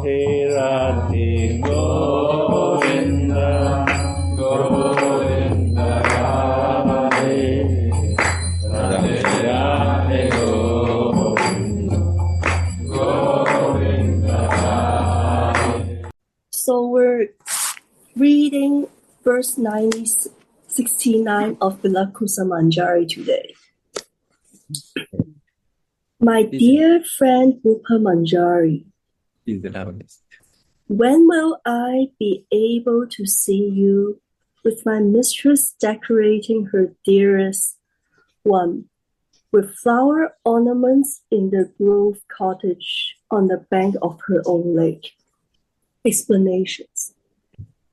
Radhe Govinda, Govinda Radhe, Radhe Radhe Govinda, Govinda Radhe. So we're reading verse 69 of Vilapa Manjari today. My dear friend Rupa Manjari, when will I be able to see you with my mistress decorating her dearest one with flower ornaments in the Grove cottage on the bank of her own lake? Explanations.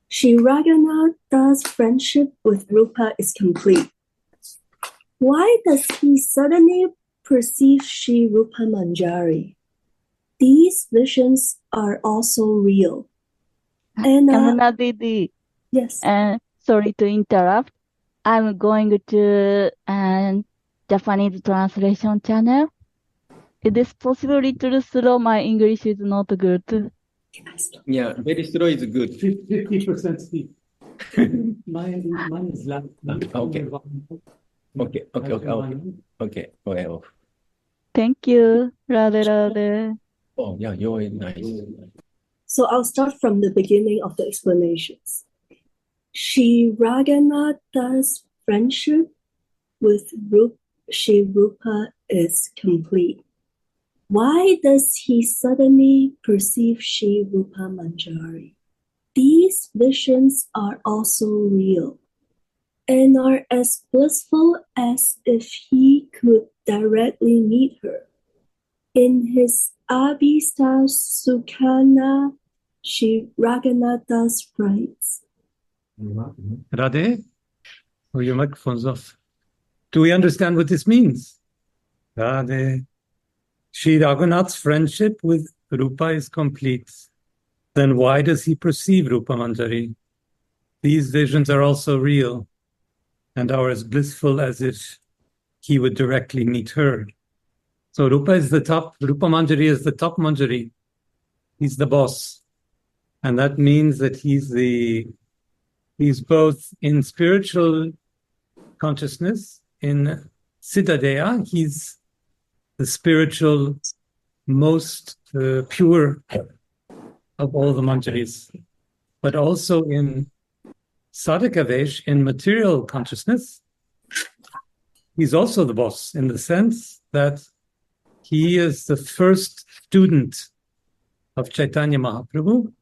Shri Raghunath's friendship with Rupa is complete. Why does he suddenly perceive Shri Rupa Manjari? These visions are also real. And Kamana Didi. Yes. Sorry to interrupt. I'm going to Japanese translation channel. It is possible little slow. My English is not good. Yeah, very slow is good. 50% speed. Mine is loud. Okay. Well. Thank you. Radhe. Oh, yeah, you're nice. So I'll start from the beginning of the explanations. Shri Raghunath's friendship with Shri Rupa is complete. Why does he suddenly perceive Shri Rupa Manjari? These visions are also real and are as blissful as if he could directly meet her. In his Abhista Sukhana, Shri Raghunathas writes, Radhe, your microphone's off. Do we understand what this means? Radhe. Shri Raghunath's friendship with Rupa is complete. Then why does he perceive Rupa Manjari? These visions are also real and are as blissful as if he would directly meet her. So Rupa Manjari is the top Manjari. He's the boss. And that means that he's both in spiritual consciousness, in Siddhadeha, he's the spiritual most pure of all the Manjaris, but also in Sadhakavesh, in material consciousness, he's also the boss in the sense that he is the first student of Chaitanya Mahaprabhu,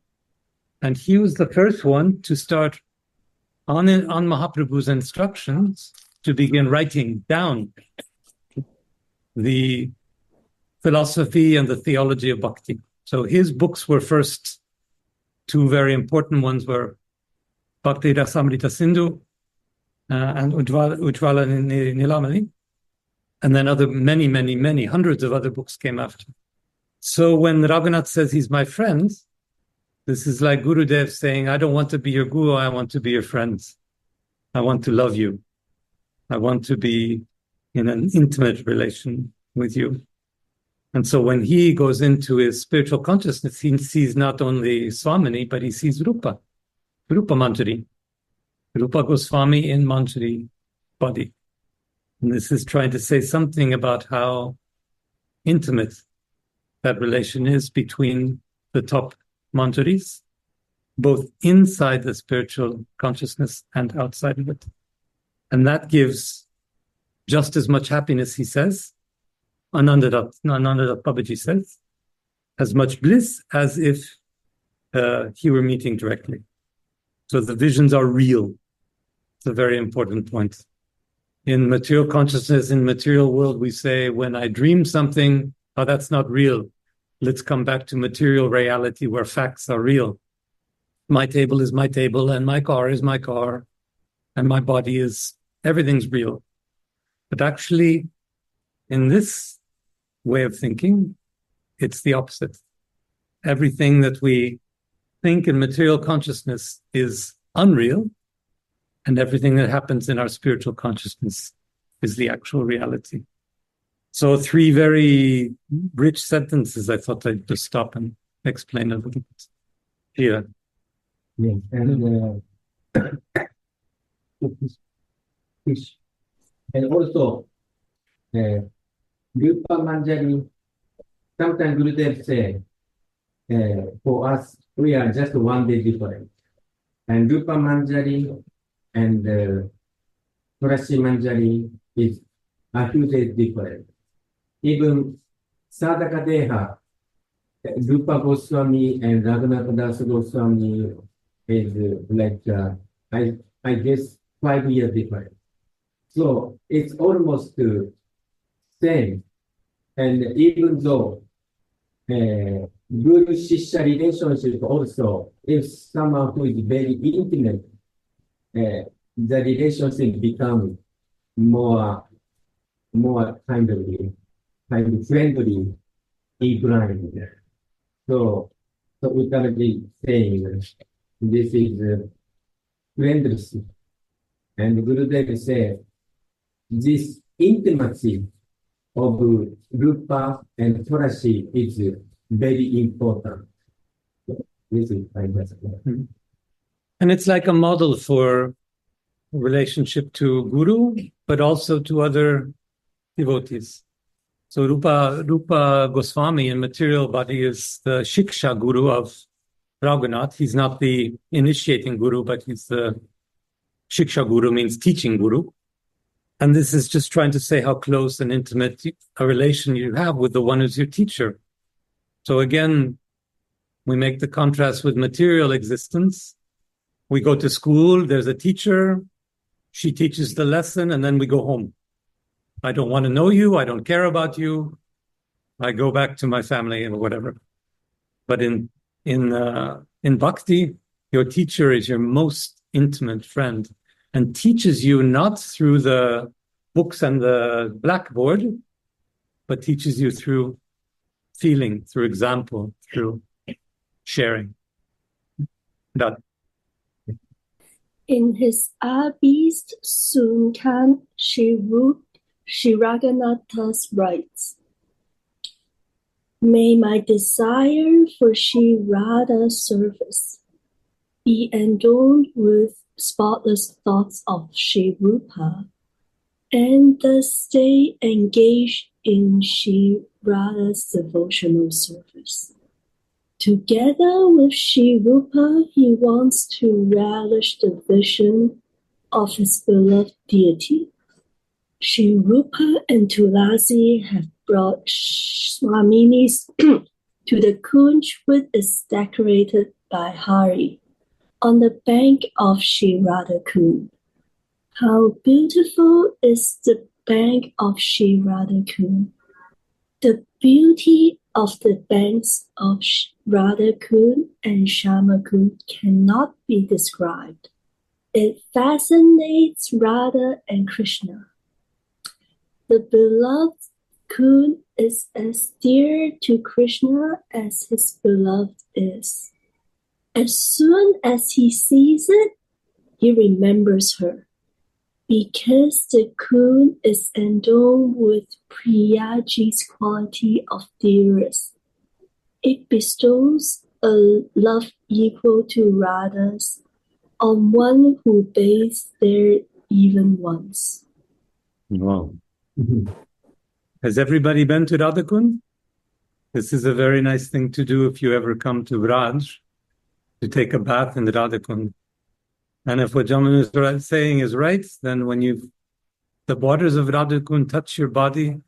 and he was the first one to start on Mahaprabhu's instructions to begin writing down the philosophy and the theology of bhakti. So his books were first. Two very important ones were Bhakti Rasamrita Sindhu and Ujjvala Nilamani. And then many hundreds of other books came after. So when Raghunath says he's my friend, this is like Gurudev saying, I don't want to be your guru, I want to be your friend. I want to love you. I want to be in an intimate relation with you. And so when he goes into his spiritual consciousness, he sees not only Swamini, but he sees Rupa Manjari. Rupa Goswami in Manjari body. And this is trying to say something about how intimate that relation is between the top Manjaris, both inside the spiritual consciousness and outside of it. And that gives just as much happiness, he says, Anandadat Babaji says, as much bliss as if he were meeting directly. So the visions are real. It's a very important point. In material consciousness, in material world, we say, when I dream something, oh, that's not real. Let's come back to material reality where facts are real. My table is my table, and my car is my car, and my body is, everything's real. But actually, in this way of thinking, it's the opposite. Everything that we think in material consciousness is unreal, and everything that happens in our spiritual consciousness is the actual reality. So 3 very rich sentences I thought I'd just stop and explain a little bit. Yeah. Yes, and fish. And also, Rupa Manjari, sometimes Gurudev say, for us, we are just one day different. And Rupa Manjari and Turashi Manjari is a few days different. Even Sadhaka Deha, Rupa Goswami and Raghunath Das Goswami is I guess 5 years different. So it's almost same. And even though Guru Shishya relationship also, if someone who is very intimate, the relationship becomes more kind of friendly, blind. So we can be saying this is friendship. And Gurudev said this intimacy of Rupa and Turashi is very important. This is my best. And it's like a model for relationship to Guru, but also to other devotees. So Rupa Goswami in material body is the Shiksha Guru of Raghunath. He's not the initiating Guru, but he's the Shiksha Guru, means teaching Guru. And this is just trying to say how close and intimate a relation you have with the one who's your teacher. So again, we make the contrast with material existence. We go to school, there's a teacher, she teaches the lesson, and then we go home. I don't want to know you, I don't care about you, I go back to my family and whatever. But in bhakti, your teacher is your most intimate friend and teaches you not through the books and the blackboard, but teaches you through feeling, through example, through sharing. That. In his Abhist Sunkan Shiraganatha's writes, may my desire for Shri Radha's service be endowed with spotless thoughts of Shri Rupa, and thus stay engaged in Shri Radha's devotional service. Together with Shri Rupa, he wants to relish the vision of his beloved deity. Shri Rupa and Tulasi have brought Swaminis to the Kunj, which is decorated by Hari, on the bank of Shri Radha Kund. How beautiful is the bank of Shri Radha Kund! The beauty of the banks of Radha Kund and Shama Kund cannot be described. It fascinates Radha and Krishna. The beloved Kund is as dear to Krishna as his beloved is. As soon as he sees it, he remembers her. Because the Kund is endowed with Priyaji's quality of dearest, it bestows a love equal to Radha's on one who bathes there even once. Wow. Has everybody been to Radhakund? This is a very nice thing to do if you ever come to Raj, to take a bath in the Radhakund. And if what Jaman is saying is right, then when the waters of Radhakund touch your body,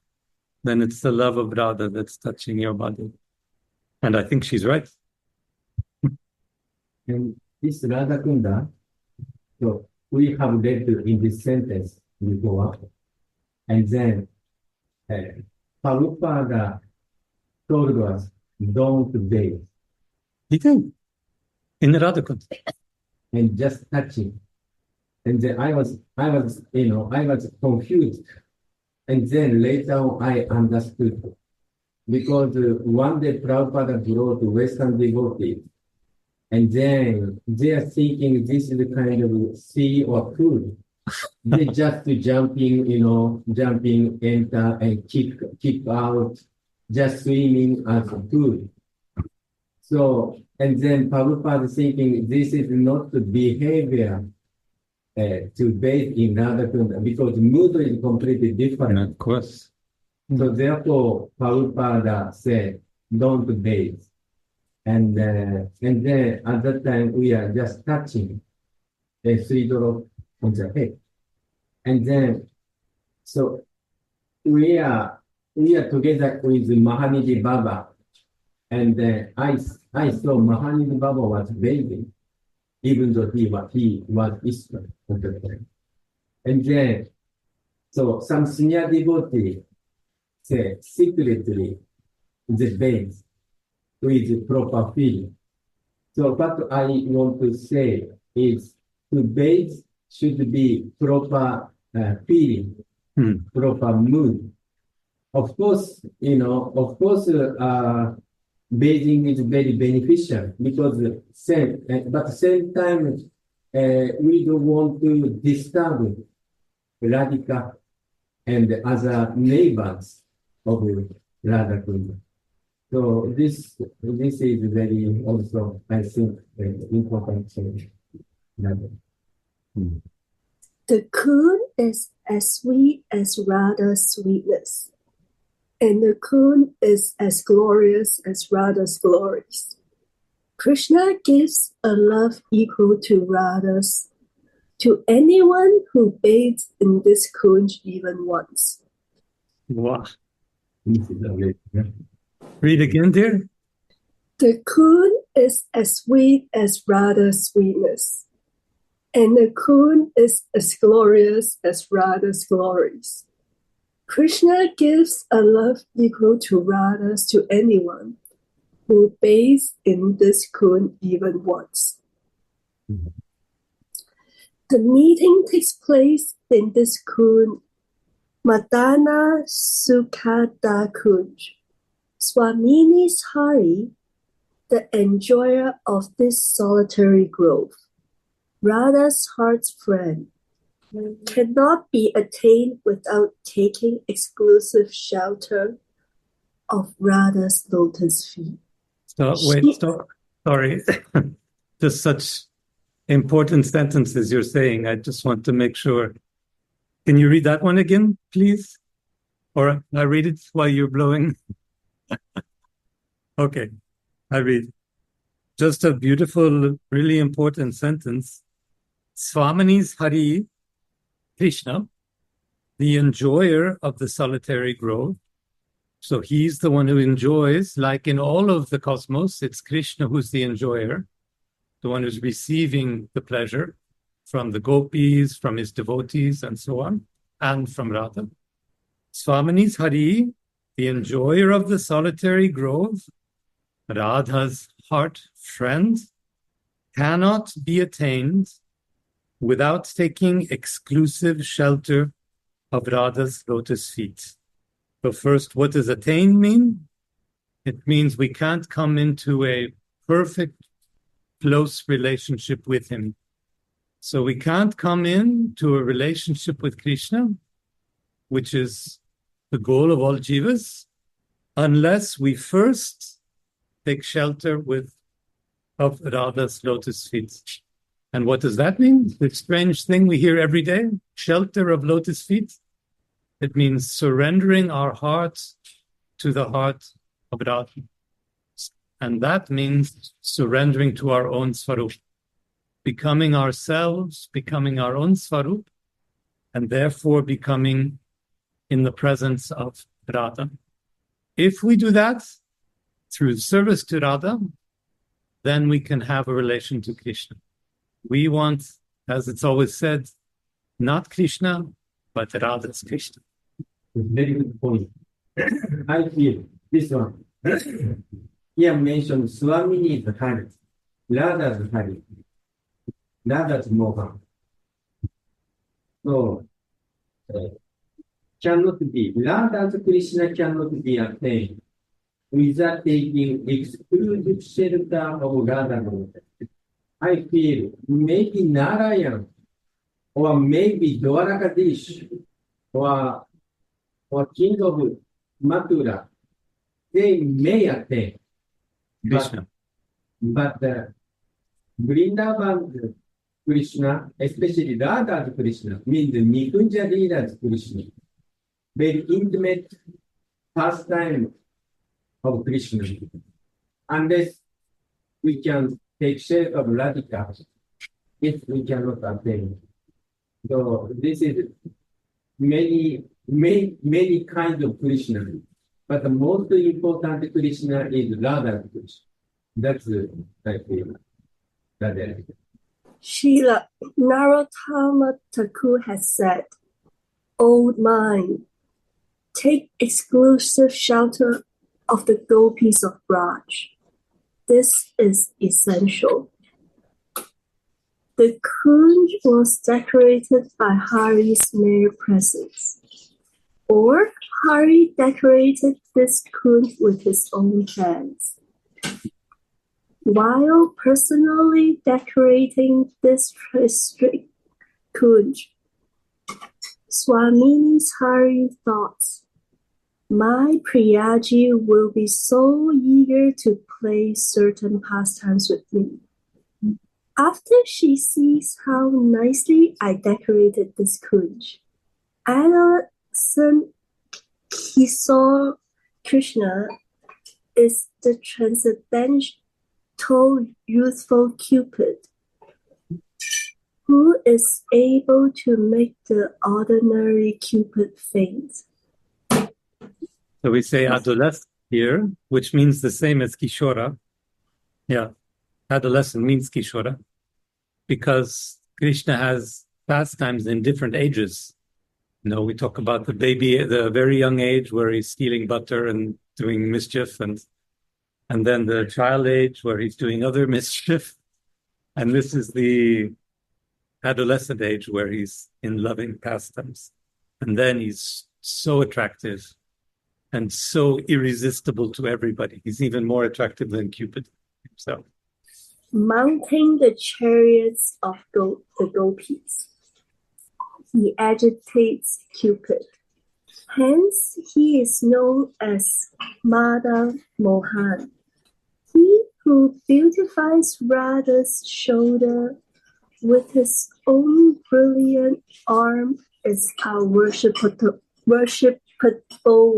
then it's the love of Radha that's touching your body. And I think she's right. And this Radha Kunda, so we have read in this sentence before, and then Prabhupada told us, don't bathe. He did. In the Radhakund. And just touching. And then I was confused. And then later on I understood. Because one day Prabhupada brought Western devotees. And then they are thinking this is the kind of sea or pool. They just jumping, enter and kick out, just swimming as a pool. So, and then Prabhupada thinking this is not the behavior to bathe in Radha Kunda because mood is completely different. Of course. So therefore, Prabhupada said, don't bathe. And then at that time, we are just touching a 3 drop on the head. And then, so we are together with Mahanidi Baba. And I saw Mahanidi Baba was bathing, even though he was Eastern at the time. And then, so some senior devotee say secretly the bathe with proper feeling. So what I want to say is to bathe should be proper feeling, proper mood. Of course, bathing is very beneficial because but same time, we don't want to disturb Radhika and other neighbors of Radha Kunda. So this is very also, I think, important thing. The Kun is as sweet as Radha's sweetness, and the Kun is as glorious as Radha's glories. Krishna gives a love equal to Radha's to anyone who bathes in this Kunj even once. Wow. Read again, dear. The Kun is as sweet as Radha's sweetness, and the Kun is as glorious as Radha's glories. Krishna gives a love equal to Radha's to anyone who bathes in this Kun even once. The meeting takes place in this Kun, Madana Sukhada Kunj. Swamini's Hari, the enjoyer of this solitary grove, Radha's heart's friend, cannot be attained without taking exclusive shelter of Radha's lotus feet. So, wait, stop. Sorry. Just such important sentences you're saying. I just want to make sure. Can you read that one again, please? Or I read it while you're blowing. Okay, I read. Just a beautiful, really important sentence. Swamini's Hari, Krishna, the enjoyer of the solitary grove. So he's the one who enjoys, like in all of the cosmos, it's Krishna who's the enjoyer, the one who's receiving the pleasure from the gopis, from his devotees, and so on, and from Radha. Swamini's Hari, the enjoyer of the solitary grove, Radha's heart friend, cannot be attained without taking exclusive shelter of Radha's lotus feet. So first, what does attain mean? It means we can't come into a perfect, close relationship with him. So we can't come into a relationship with Krishna, which is the goal of all jivas, unless we first take shelter of Radha's lotus feet. And what does that mean? The strange thing we hear every day, shelter of lotus feet. It means surrendering our hearts to the heart of Radha. And that means surrendering to our own Svarup, becoming ourselves, becoming our own Svarup, and therefore becoming in the presence of Radha. If we do that through service to Radha, then we can have a relation to Krishna. We want, as it's always said, not Krishna, but Radha's Krishna. Very good point. I feel this one. Here mentioned Swamini's Hari, Radha's Hari, Radha's Mohan. So, cannot be, Radha's Krishna cannot be attained without taking exclusive shelter of Radha. I feel maybe Narayan or maybe Dwarkadish or king of Mathura, they may attain. Krishna. But Vrindavan Krishna, especially Radha's Krishna, means Nikunja Leela's Krishna. Very intimate pastime of Krishna. Unless we can take shape of Radhika, if we cannot attain. So this is many kinds of Krishna. But the most important Krishna is Radha Krishna. That's I feel. Radha. Srila Narottama Thakur has said, "Old mind, take exclusive shelter of the gopis of Braj. This is essential." The kunj was decorated by Hari's mere presence, or Hari decorated this kunj with his own hands. While personally decorating this district kunj, Swamini's Hari thought, "My Priyaji will be so eager to play certain pastimes with me. After she sees how nicely I decorated this kunj, adolescent Kishore Krishna is the transcendental youthful Cupid, who is able to make the ordinary Cupid faint." So we say adolescent here, which means the same as Kishora. Yeah, adolescent means Kishora, because Krishna has pastimes in different ages. We talk about the baby, the very young age where he's stealing butter and doing mischief, and then the child age where he's doing other mischief. And this is the adolescent age where he's in loving pastimes. And then he's so attractive and so irresistible to everybody. He's even more attractive than Cupid himself. Mounting the chariots of the gopis, he agitates Cupid. Hence, he is known as Madhav Mohan. He who beautifies Radha's shoulder with his own brilliant arm is our worshipable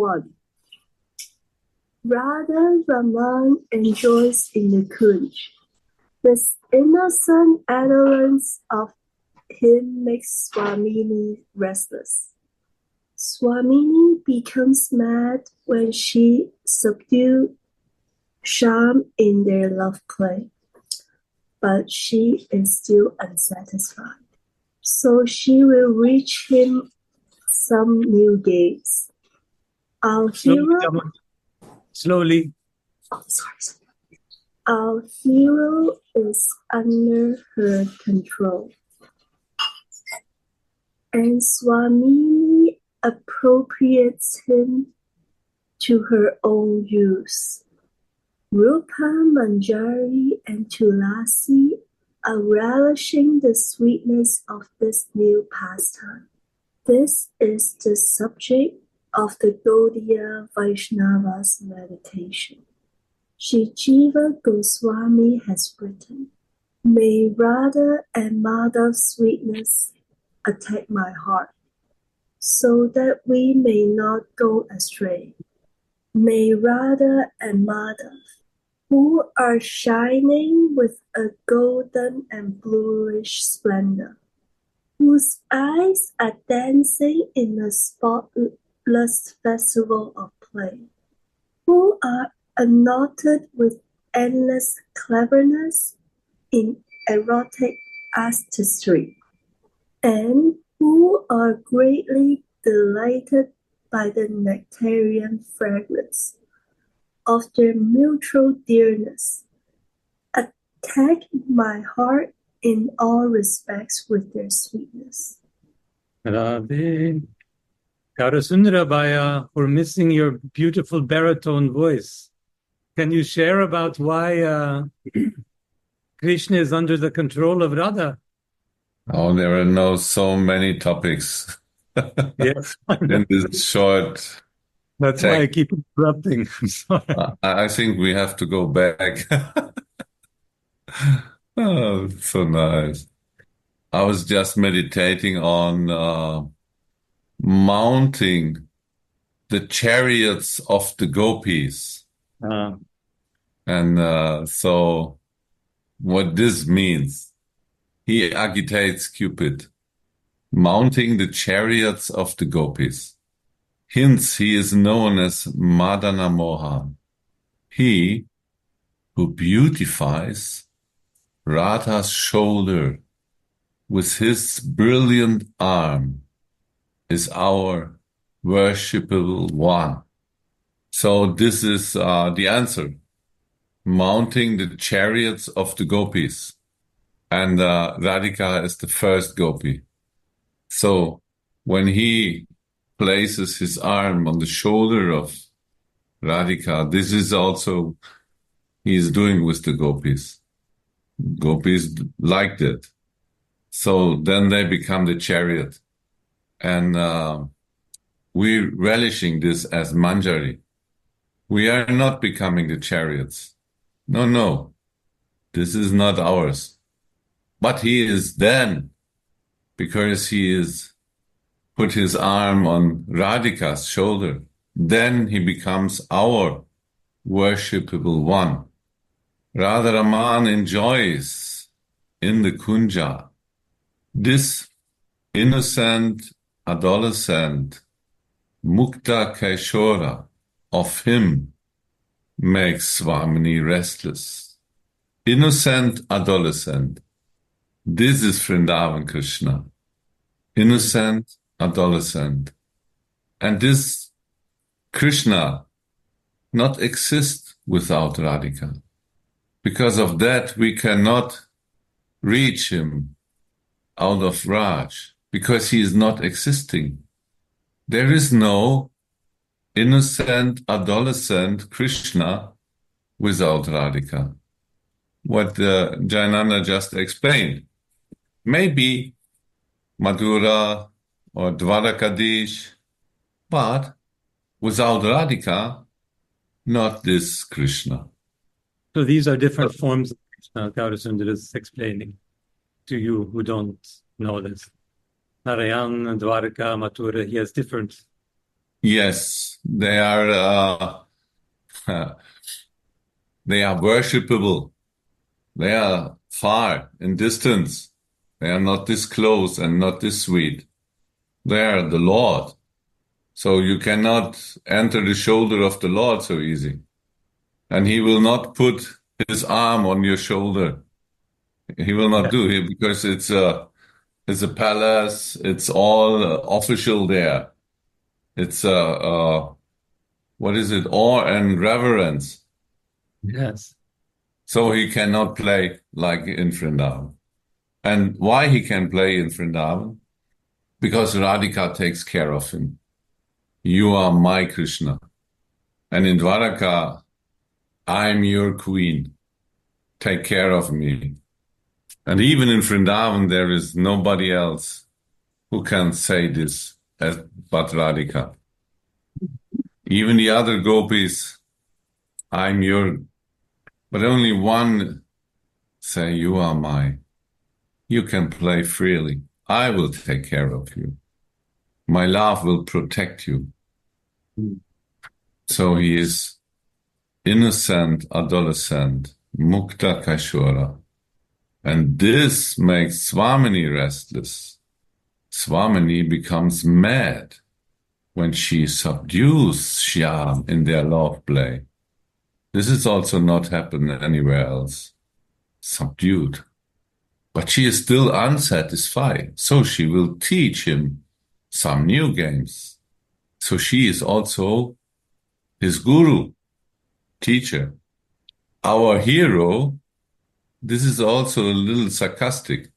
one. Radha Raman enjoys in the kunj. This innocent adolescence of him makes Swamini restless. Swamini becomes mad when she subdues Sham in their love play, but she is still unsatisfied. So she will reach him some new games. Our hero... Slowly. Oh, sorry. Our hero is under her control, and Swamini appropriates him to her own use. Rupa, Manjari, and Tulasi are relishing the sweetness of this new pastime. This is the subject of the Gaudiya Vaishnava's meditation. Shri Jiva Goswami has written, "May Radha and Madhav's sweetness attack my heart, so that we may not go astray. May Radha and Madhav, who are shining with a golden and bluish splendor, whose eyes are dancing in a spotless festival of play, who are anointed with endless cleverness in erotic artistry, and who are greatly delighted by the nectarian fragrance of their mutual dearness, attack my heart in all respects with their sweetness." Radhe. Karasundra Baya, we're missing your beautiful baritone voice. Can you share about why Krishna is under the control of Radha? Oh, there are so many topics Yes, in this short that's why I text. keep interrupting. I'm sorry. I think we have to go back. Oh, so nice. I was just meditating on mounting the chariots of the gopis. Uh, And so what this means, he agitates Cupid, mounting the chariots of the gopis. Hence, he is known as Madana Mohan, he who beautifies Radha's shoulder with his brilliant arm is our worshipable one. So this is the answer. Mounting the chariots of the gopis. And Radhika is the first gopi. So when he places his arm on the shoulder of Radhika, this is also he is doing with the gopis. Gopis liked it. So then they become the chariot. And we're relishing this as Manjari. We are not becoming the chariots. No, no. This is not ours. But he is then, because he is put his arm on Radhika's shoulder, then he becomes our worshipable one. Radha Raman enjoys in the Kunja this innocent adolescent Mukta Kaishora of him makes Swamini restless. Innocent adolescent. This is Vrindavan Krishna. Innocent adolescent. And this Krishna not exist without Radhika. Because of that, we cannot reach him out of Raj, because he is not existing. There is no innocent adolescent Krishna without Radhika. What Jayananda just explained. Maybe Madhura or Dwarakadish, but without Radhika, not this Krishna. so these are different forms of Krishna, Gaurasundara is explaining to you who don't know this. Narayan, Dwaraka, Mathura, he has different. Yes, they are they are worshipable. They are far in distance. They are not this close and not this sweet. They are the Lord. So you cannot enter the shoulder of the Lord so easy. And he will not put his arm on your shoulder. He will not do it because it's a palace. It's all official there. It's what is it? Awe and reverence. Yes. So he cannot play like in Vrindavan. And why he can play in Vrindavan? Because Radhika takes care of him. You are my Krishna. And in Dwaraka, I'm your queen. Take care of me. And even in Vrindavan, there is nobody else who can say this but Radhika. Even the other gopis, I'm your, but only one say, you are mine. You can play freely. I will take care of you. My love will protect you. So he is innocent adolescent, Mukta Kaishora. And this makes Swamini restless. Swamini becomes mad when she subdues Shyam in their love play. This is also not happened anywhere else. Subdued. But she is still unsatisfied, so she will teach him some new games. So she is also his guru, teacher. Our hero, this is also a little sarcastic.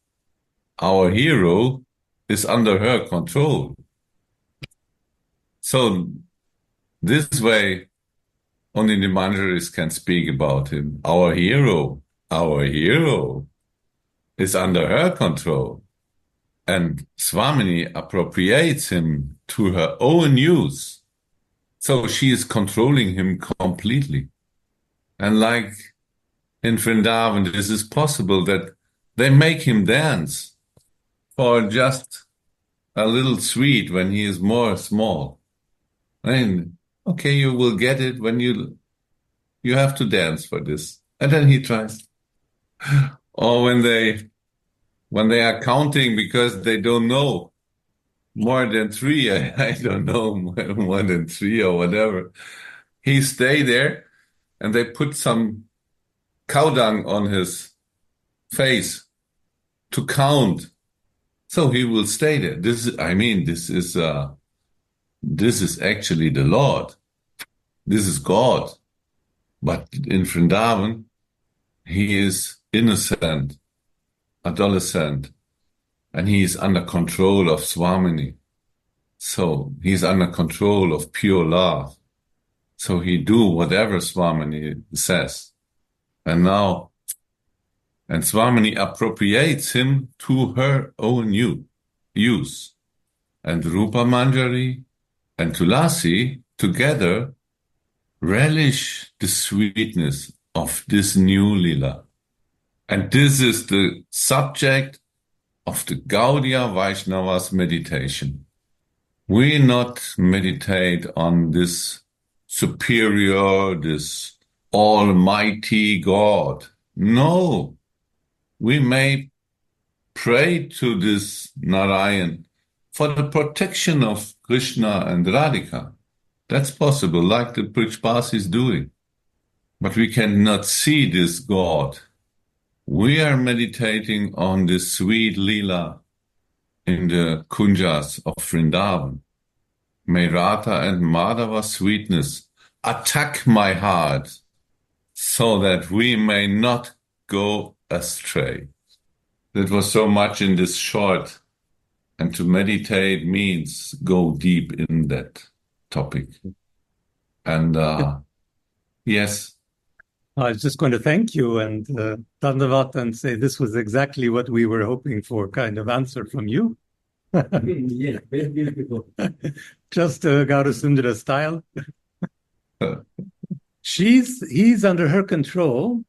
Our hero is under her control. So this way, only the Manjaris can speak about him. Our hero is under her control. And Swamini appropriates him to her own use. So she is controlling him completely. And like in Vrindavan, this is possible that They make him dance for just a little sweet when he is more small. And okay, you will get it when you have to dance for this. And then he tries. Or when they are counting because they don't know more than three, I don't know, more than three or whatever. He stay there and they put some cow dung on his face to count. So he will stay there. This is actually the Lord. This is God. But in Vrindavan, he is innocent, adolescent, and he is under control of Swamini. So he's under control of pure love. So he do whatever Swamini says. And Swamini appropriates him to her own use. And Rupa Manjari and Tulasi together relish the sweetness of this new lila. And this is the subject of the Gaudiya Vaishnavas meditation. We not meditate on this superior, this almighty God. No, we may pray to this Narayan for the protection of Krishna and Radhika. That's possible, like the Prajpasi is doing. But we cannot see this God. We are meditating on this sweet lila in the kunjas of Vrindavan. May Radha and Madhava sweetness attack my heart so that we may not go astray. That was so much in this short, and to meditate means go deep in that topic. And yes. I was just going to thank you and Dandavat and say this was exactly what we were hoping for, kind of answer from you. Yes, very beautiful. Just Gaurasundara style. He's under her control,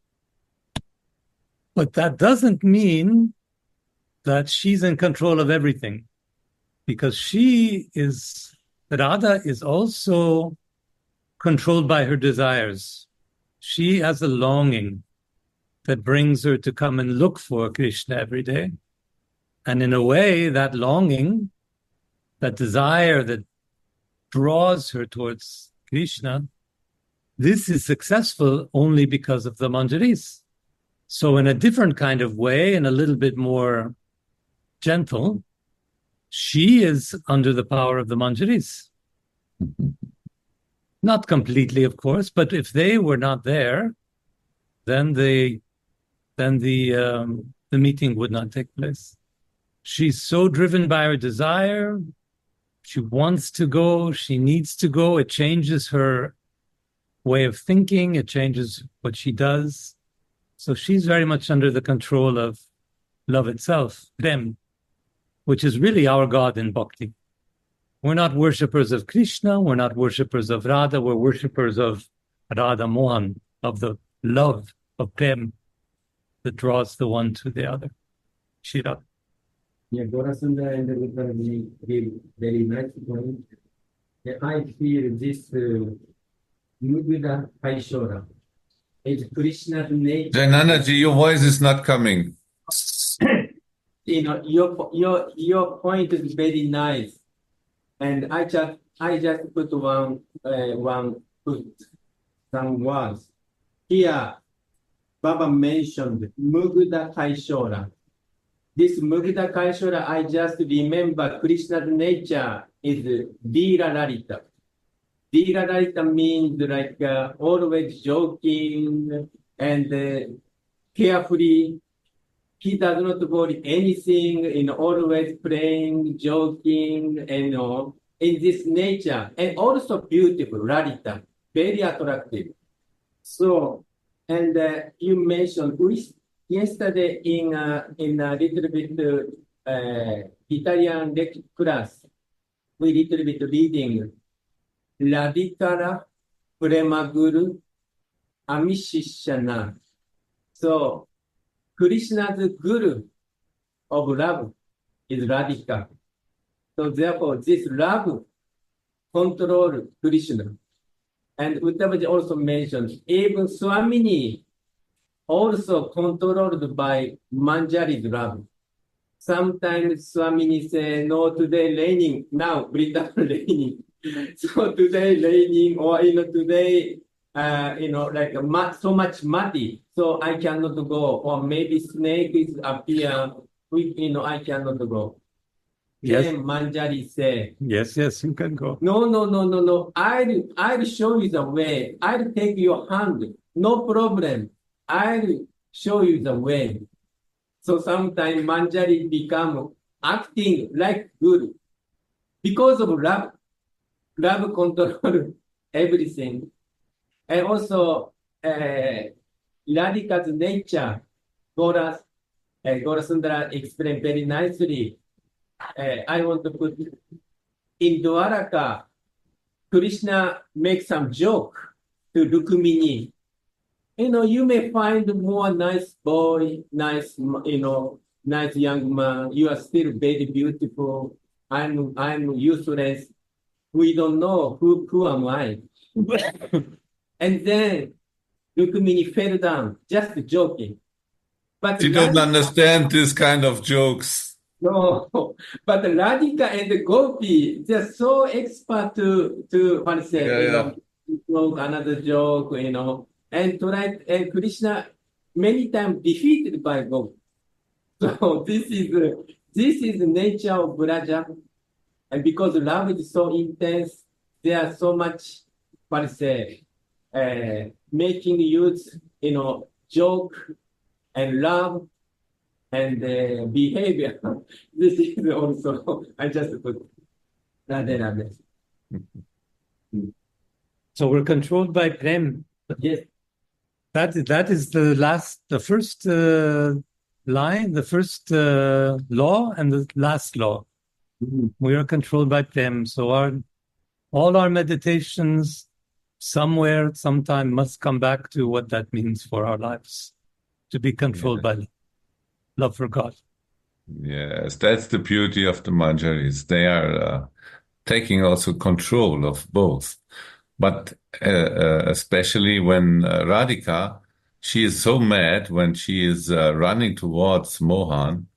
but that doesn't mean that she's in control of everything, because Radha is also controlled by her desires. She has a longing that brings her to come and look for Krishna every day. And in a way, that longing, that desire that draws her towards Krishna, this is successful only because of the manjaris. So in a different kind of way, and a little bit more gentle, she is under the power of the manjaris. Not completely, of course, but if they were not there, then the meeting would not take place. She's so driven by her desire. She wants to go. She needs to go. It changes her way of thinking. It changes what she does. So she's very much under the control of love itself, Prem, which is really our God in bhakti. We're not worshippers of Krishna. We're not worshippers of Radha. We're worshippers of Radha Mohan, of the love of Prem that draws the one to the other. Shira. Yeah, Gorasundara and Ruparani gave very nice point. Yeah, I feel this Mugudha Kaishora is Krishna's nature. Jainanaji, your voice is not coming. You know, your point is very nice. And I just put some words. Here, Baba mentioned Mugudha Kaishora. This Mugudha Kaishora, I just remember Krishna's nature is Dira Lalita. Dira Lalita means like always joking and carefree. He does not worry anything, always playing, joking, in this nature. And also beautiful, Lalita, very attractive. So, and you mentioned yesterday in a little bit Italian class, we little bit reading Radhikara Premaguru Amishishana. So, Krishna's guru of love is Radhika. So therefore, this love control Krishna. And Uttamaji also mentioned, even Swamini also controlled by Manjari's love. Sometimes Swamini say, no, today raining, now Vrindavan raining. So today raining, or today, like so much muddy, so I cannot go. Or maybe snake is appear, I cannot go. Yes. Then Manjari say, Yes, you can go. no. I'll show you the way. I'll take your hand. No problem. I'll show you the way. So sometimes Manjari become acting like guru because of love. Love control everything. And also, Radhika's nature, Gaurasundara explained very nicely. I want to put in Dwaraka, Krishna makes some joke to Rukmini. You may find more nice boy, nice young man. You are still very beautiful. I'm useless. We don't know who am I. And then Rukmini fell down, just joking. But You don't understand this kind of jokes. No, but Radhika and Gopi, they're so expert to what say, joke, another joke, and Krishna many times defeated by Gopi. So this is the nature of Braja, and because love is so intense, there are so much what say, making use, joke and love. And behavior. This is also, I just put Radha. So we're controlled by Prem. Yes. That is the first line, the first law, and the last law. Mm-hmm. We are controlled by Prem. So all our meditations sometime must come back to what that means for our lives, to be controlled by love for God. Yes, that's the beauty of the Manjaris. They are taking also control of both. But especially when Radhika, she is so mad when she is running towards Mohan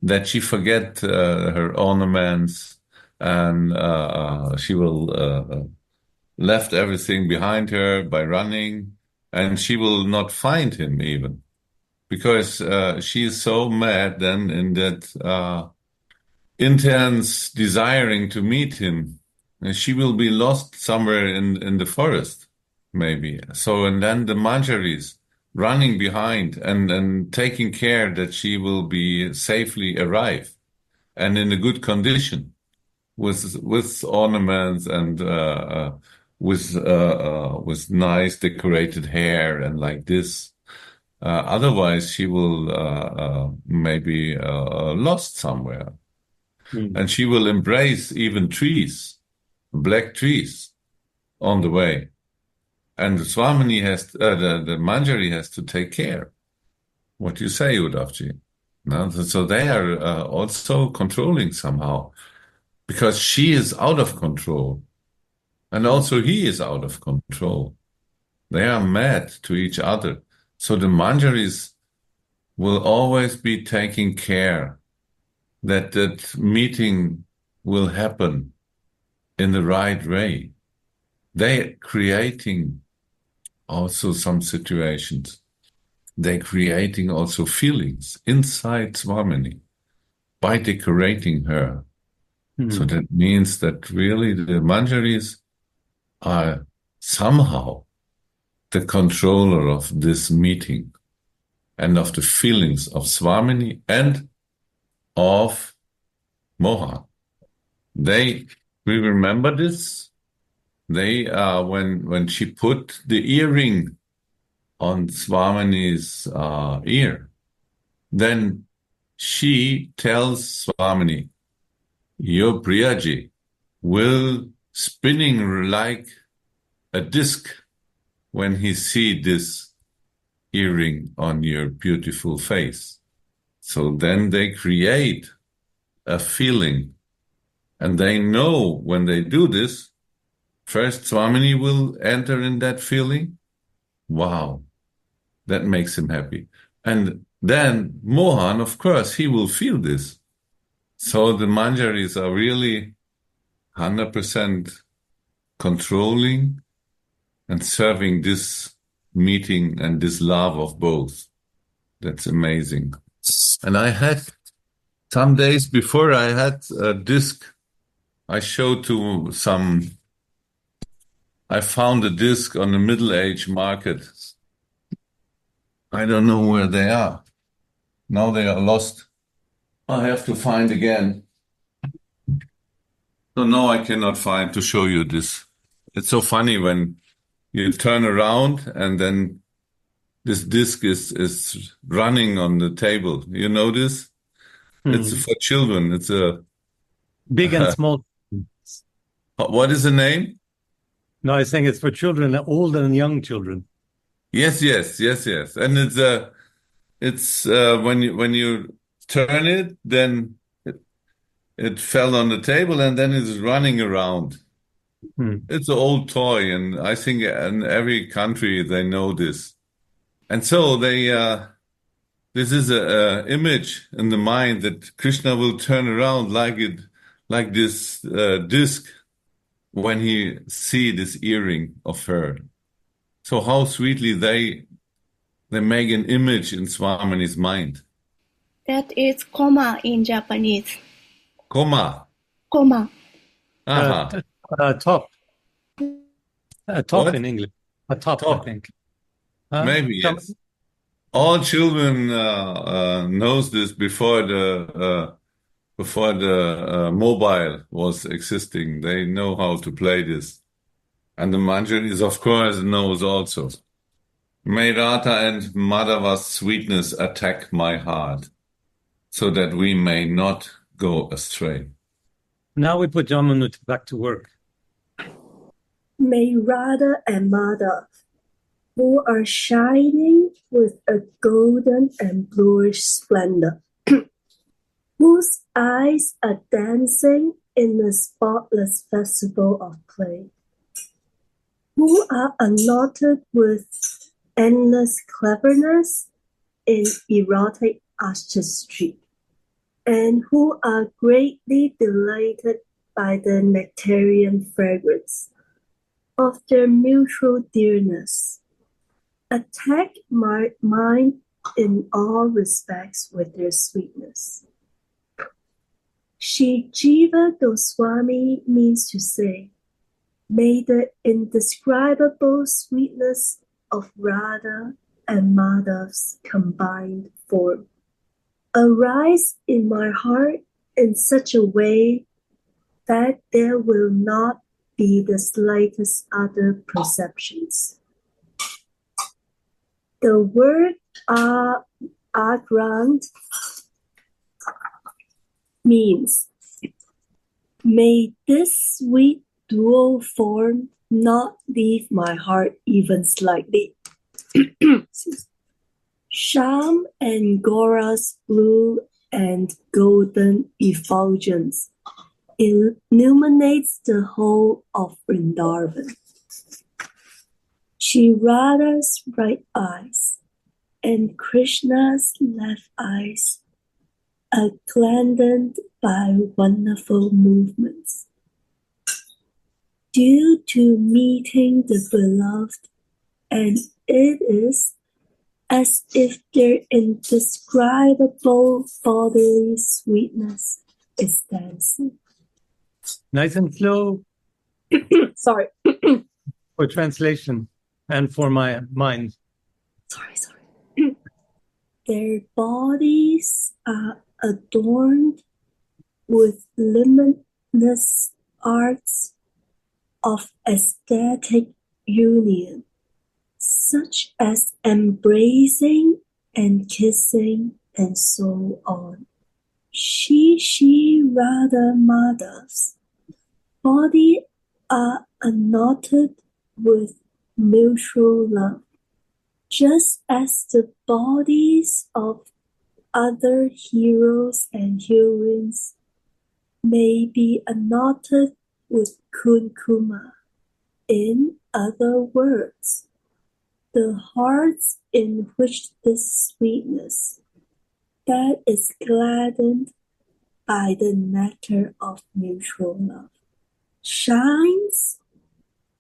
that she forget her ornaments, and she will left everything behind her by running, and she will not find him even. Because she is so mad then in that intense desiring to meet him. And she will be lost somewhere in the forest, maybe. So, and then the Manjaris running behind and taking care that she will be safely arrive and in a good condition with ornaments and with nice decorated hair and like this. Otherwise, she will maybe lost somewhere, and she will embrace even trees, black trees, on the way. And the Swamini the Manjari has to take care. What do you say, Udavji? No? So they are also controlling somehow, because she is out of control, and also he is out of control. They are mad to each other. So the Manjaris will always be taking care that that meeting will happen in the right way. They're creating also some situations. They're creating also feelings inside Swamini by decorating her. So that means that really the Manjaris are somehow the controller of this meeting and of the feelings of Swamini and of Mohan. We remember this. They when she put the earring on Swamini's ear, then she tells Swamini, your Priyaji will spinning like a disc when he see this earring on your beautiful face. So then they create a feeling, and they know when they do this, first Swamini will enter in that feeling. Wow, that makes him happy. And then Mohan, of course, he will feel this. So the manjaris are really 100% controlling and serving this meeting and this love of both. That's amazing. And I had, some days before, I had a disc I showed to some, I found a disc on the Middle Age market. I don't know where they are. Now they are lost. I have to find again. So no, I cannot find to show you this. It's so funny when you turn around and then this disc is running on the table. You know this? It's for children. It's a Big and small. what is the name? No, I was saying it's for children, old and young children. Yes. And it's when you turn it, then it fell on the table and then it's running around. It's an old toy, and I think in every country they know this. And so they this is a image in the mind that Krishna will turn around like this disc when he see this earring of her. So how sweetly they make an image in Swamini's mind. That is koma in Japanese. Koma. Koma. Aha. Top. A top What? in English. A top, I think. Maybe, yes. All children knows this before the mobile was existing. They know how to play this. And the Manjaris, of course, knows also. May Radha and Madhava's sweetness attack my heart, so that we may not go astray. Now we put Jamunu back to work. May Radha and Madhav, who are shining with a golden and bluish splendor, whose eyes are dancing in a spotless festival of play, who are unknotted with endless cleverness in erotic artistry, and who are greatly delighted by the nectarian fragrance of their mutual dearness, attack my mind in all respects with their sweetness. Shri Jiva Goswami means to say, may the indescribable sweetness of Radha and Madhav's combined form arise in my heart in such a way that there will not be the slightest other perceptions. The word agrand means, may this sweet dual form not leave my heart even slightly. Sham and Gaura's blue and golden effulgence illuminates the whole of Vrindavan. Shri Radha's right eyes and Krishna's left eyes are gladdened by wonderful movements. Due to meeting the beloved, and it is as if their indescribable bodily sweetness is dancing. Nice and slow. Sorry. For translation and for my mind. Sorry. Their bodies are adorned with limitless arts of aesthetic union, such as embracing and kissing and so on. Shri Radha Madhav's body are knotted with mutual love. just as the bodies of other heroes and heroines may be anointed with kumkuma. In other words, the hearts in which this sweetness that is gladdened by the nectar of mutual love shines,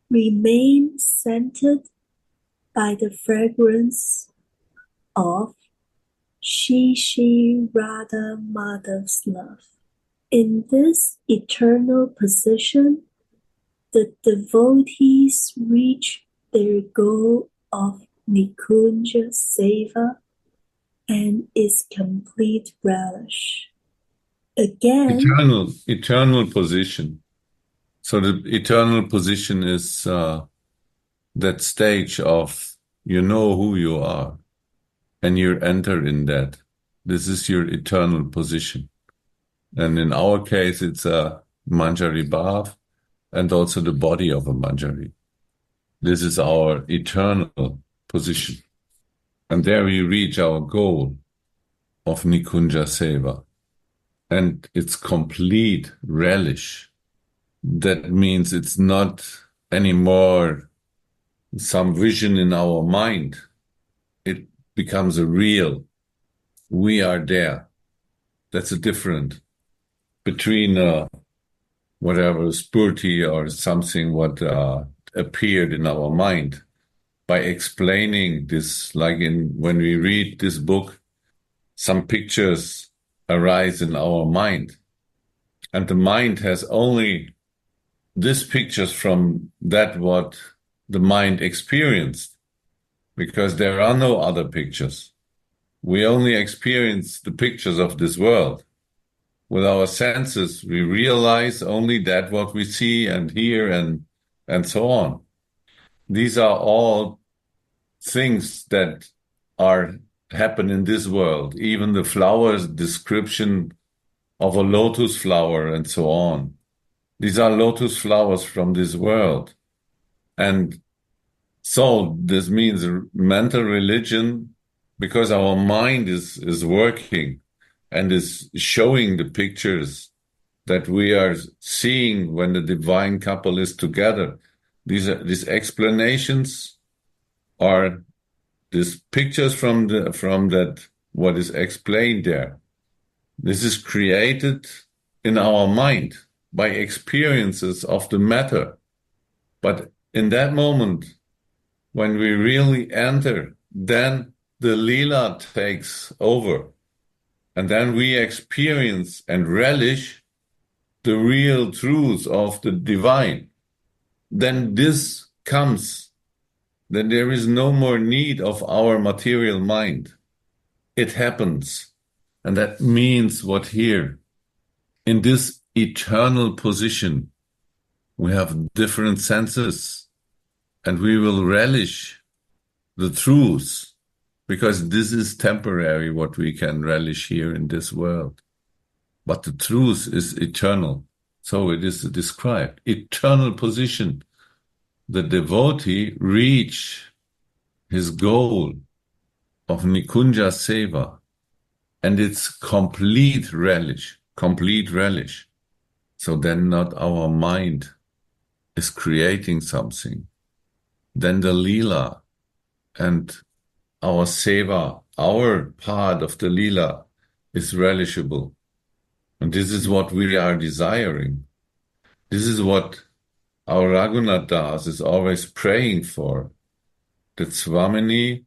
remain scented by the fragrance of She Radha Madhav's love. In this eternal position, the devotees reach their goal of Nikunja Seva and its complete relish. Again, Eternal position. So the eternal position is that stage of you know who you are and you enter in that. This is your eternal position. And in our case, it's a Manjari Bhav and also the body of a Manjari. This is our eternal position. And there we reach our goal of Nikunja Seva and its complete relish. That means it's not anymore some vision in our mind. It becomes a real. We are there. That's a difference between whatever spurti or something what appeared in our mind. By explaining this, like when we read this book, some pictures arise in our mind. And the mind has only these pictures from that what the mind experienced, because there are no other pictures. We only experience the pictures of this world. With our senses, we realize only that what we see and hear and so on. These are all things that happen in this world, even the flower's description of a lotus flower and so on. These are lotus flowers from this world. And so this means mental religion, because our mind is working and is showing the pictures that we are seeing when the divine couple is together. These explanations are these pictures from that what is explained there. This is created in our mind by experiences of the matter. But in that moment, when we really enter, then the Leela takes over. And then we experience and relish the real truth of the divine. Then this comes. Then there is no more need of our material mind. It happens. And that means what here? In this eternal position, we have different senses and we will relish the truth, because this is temporary what we can relish here in this world. But the truth is eternal. So it is described. Eternal position. The devotee reach his goal of Nikunja Seva and its complete relish. So then not our mind is creating something. Then the Leela and our Seva, our part of the Leela, is relishable. And this is what we are desiring. This is what our Raghunath Das is always praying for, that Swamini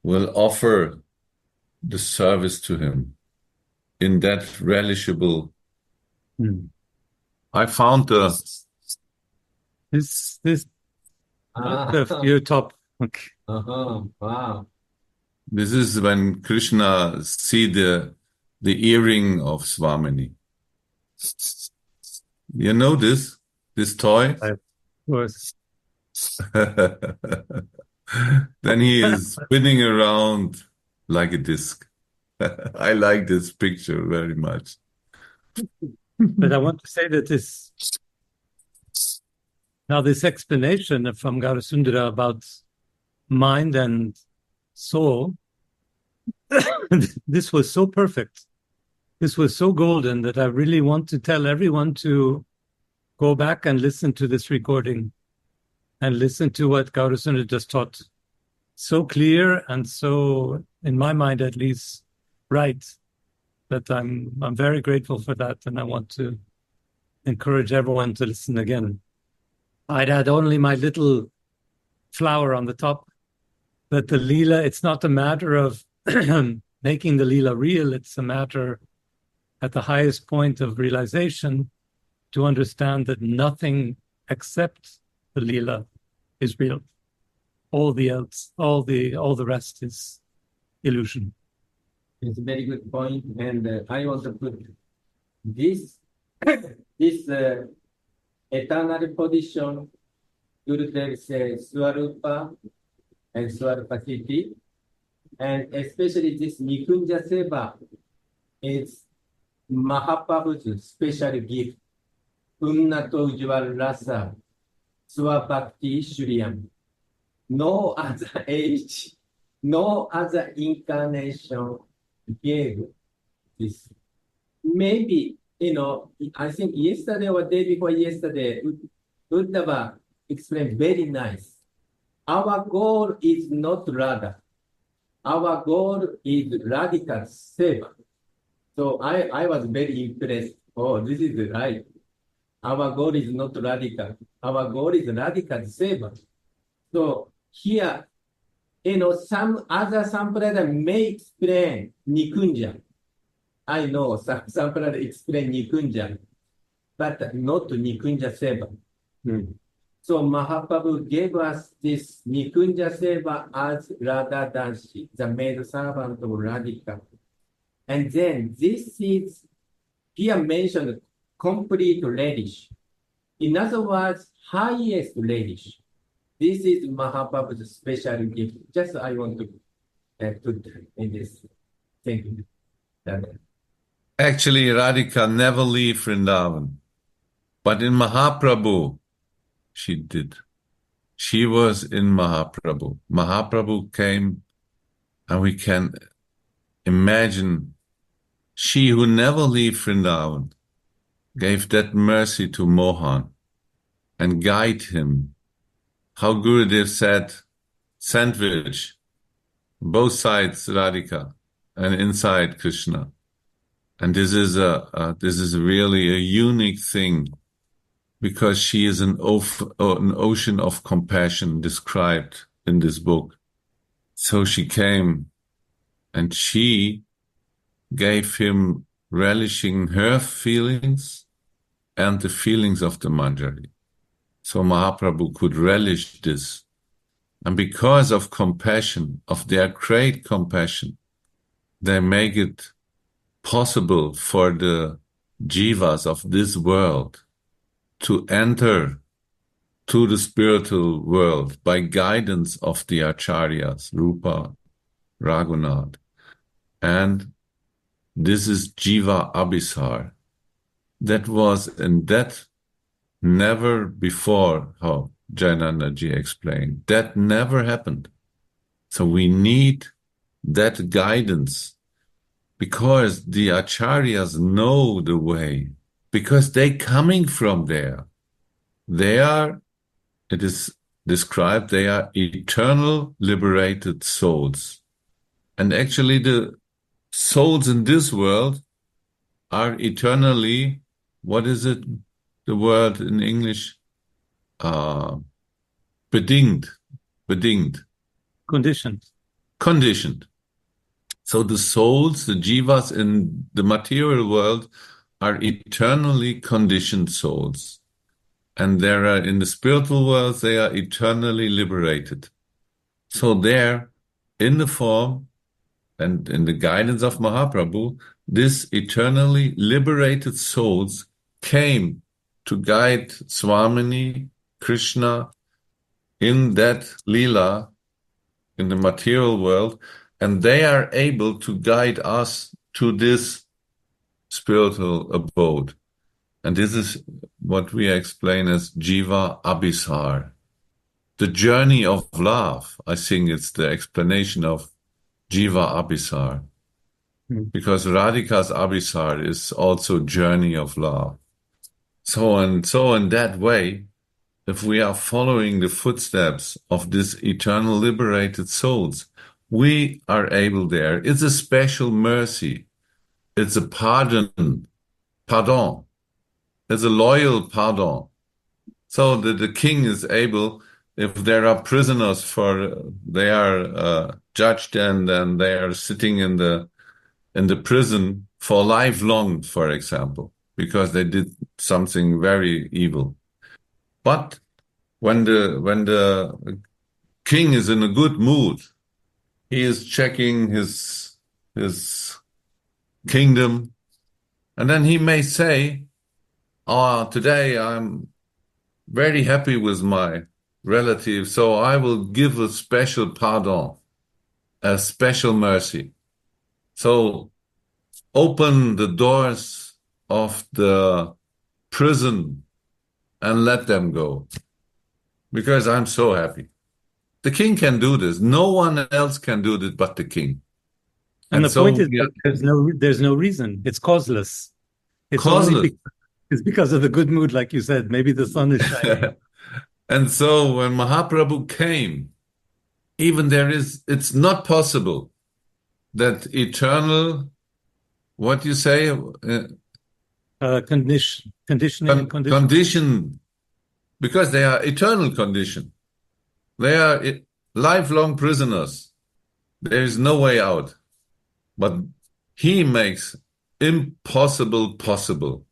will offer the service to him in that relishable. I found This the few top. Okay. Wow. This is when Krishna see the earring of Swamini. You know this toy? Of course. Then he is spinning around like a disc. I like this picture very much. But I want to say that this explanation from Gaurasundara about mind and So this was so perfect. This was so golden that I really want to tell everyone to go back and listen to this recording and listen to what Gaurasundar just taught. So clear and so, in my mind at least, right, that I'm very grateful for that, and I want to encourage everyone to listen again. I'd add only my little flower on the top, that the Leela, it's not a matter of making the Leela real, it's a matter at the highest point of realization to understand that nothing except the Leela is real. All the else, all the rest is illusion. It's a very good point, and I want to put this eternal position. Gurudev says Swarupa and Swarupasiti, and especially this Nikunja Seva is Mahaprabhu's special gift. Unnato Ujjwal Rasa Swabhakti Shriyam. No other age, no other incarnation gave this. Maybe, I think yesterday or day before yesterday, Uddhava explained very nice. Our goal is not Radha. Our goal is radical seva. So I was very impressed. Oh, this is right. Our goal is not radical. Our goal is radical seva. So here, some other Sampradaya may explain Nikunja. I know some Sampradaya explain Nikunja, but not Nikunja Seva. So Mahaprabhu gave us this Nikunja Seva as Radha Danshi, the maid servant of Radhika. And then this is, here mentioned complete relish. In other words, highest relish. This is Mahaprabhu's special gift. Just I want to put in this. Thank you. Actually, Radhika never leave Vrindavan. But in Mahaprabhu, she did. She was in Mahaprabhu. Mahaprabhu came, and we can imagine she who never leave Vrindavan gave that mercy to Mohan and guide him. How Gurudev said, sandwich, both sides Radhika and inside Krishna. And this is really a unique thing, because she is an ocean of compassion described in this book. So she came and she gave him relishing her feelings and the feelings of the Manjari. So Mahaprabhu could relish this. And because of compassion, of their great compassion, they make it possible for the jivas of this world to enter to the spiritual world by guidance of the acharyas, Rupa, Raghunath. And this is Jiva Abhisar. That was in that never before, how Jayanandaji explained, that never happened. So we need that guidance, because the acharyas know the way, because they coming from there. They are, it is described, they are eternal liberated souls. And actually the souls in this world are eternally, what is it, the word in English? Bedingt. Conditioned. So the souls, the jivas in the material world are eternally conditioned souls. And there are, in the spiritual world, they are eternally liberated. So there, in the form and in the guidance of Mahaprabhu, this eternally liberated souls came to guide Swamini, Krishna, in that Leela, in the material world, and they are able to guide us to this spiritual abode. And this is what we explain as Jiva Abhisar. the journey of love. I think it's the explanation of Jiva Abhisar. Because Radhika's Abhisar is also journey of love. So in that way, if we are following the footsteps of these eternal liberated souls, we are able there. It's a special mercy. It's a pardon. It's a loyal pardon. So the king is able, if there are prisoners they are judged and they are sitting in the prison for lifelong, for example, because they did something very evil. But when the king is in a good mood, he is checking his kingdom, and then he may say, today I'm very happy with my relative, so I will give a special pardon, a special mercy. So open the doors of the prison and let them go, because I'm so happy. The king can do this. No one else can do this but the king. And the point is that there's no reason. It's causeless. It's causeless. It's because of the good mood, like you said. Maybe the sun is shining. And so when Mahaprabhu came, even it's not possible that eternal, what you say? Condition, because they are eternal condition. They are lifelong prisoners. There is no way out. But he makes impossible possible.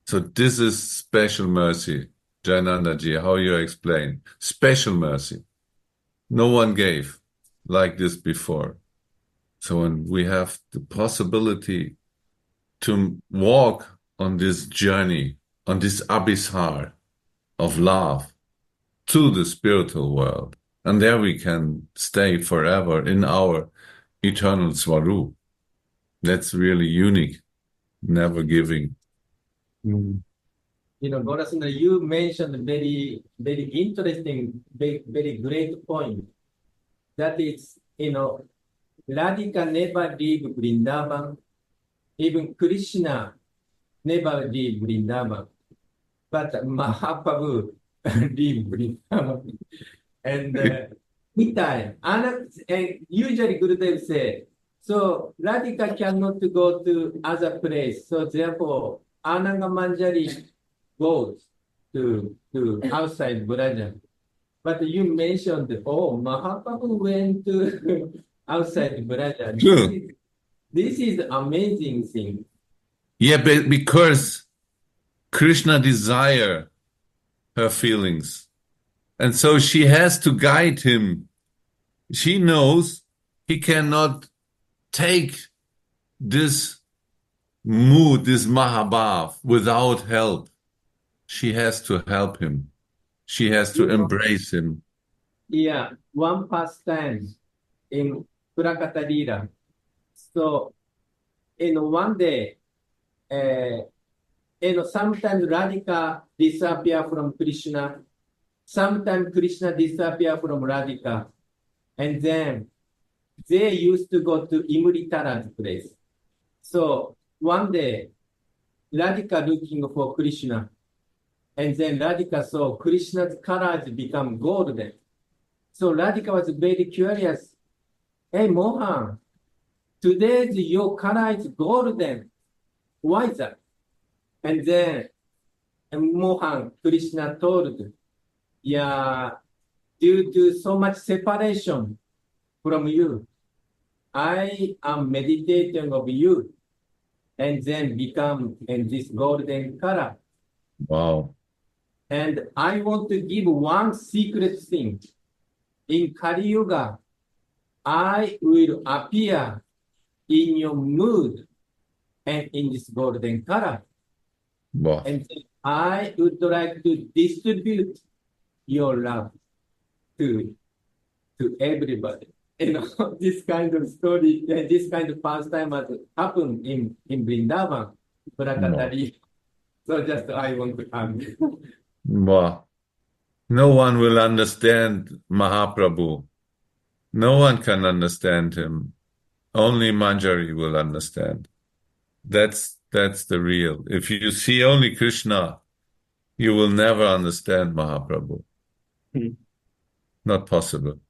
So this is special mercy, Jayanandaji, how you explain. Special mercy. No one gave like this before. So when we have the possibility to walk on this journey, on this abhisar of love to the spiritual world, and there we can stay forever in our eternal Swarup. That's really unique, never giving. Gorasana, you mentioned very, very interesting, very great point. That is, Radhika never leave Vrindavan. Even Krishna never leave Vrindavan. But Mahaprabhu leave Vrindavan. And usually Gurudev say, so Radhika cannot go to other place. So therefore, Ananga Manjari goes to outside Braja. But you mentioned, Mahaprabhu went to outside Braja. This is amazing thing. Yeah, but because Krishna desire her feelings. And so she has to guide him. She knows he cannot take this mood, this Mahabhav, without help. She has to help him. She has to embrace him. Yeah, one pastime in Purakata Lila. So, one day, sometimes Radhika disappear from Krishna, sometimes Krishna disappear from Radhika, and then they used to go to Imritara's place. So one day, Radhika looking for Krishna, and then Radhika saw Krishna's colors become golden. So Radhika was very curious. Hey, Mohan, today your color is golden. Why is that? And then Mohan, Krishna told, due to so much separation from you, I am meditating of you, and then become in this golden color. Wow. And I want to give one secret thing. In Kali Yuga, I will appear in your mood and in this golden color. Wow. And I would like to distribute your love to everybody. This kind of story, this kind of pastime has happened in Vrindavan, Purakata Lila. So just I want to add. Wow. No one will understand Mahaprabhu. No one can understand him. Only Manjari will understand. That's the real. If you see only Krishna, you will never understand Mahaprabhu. Not possible.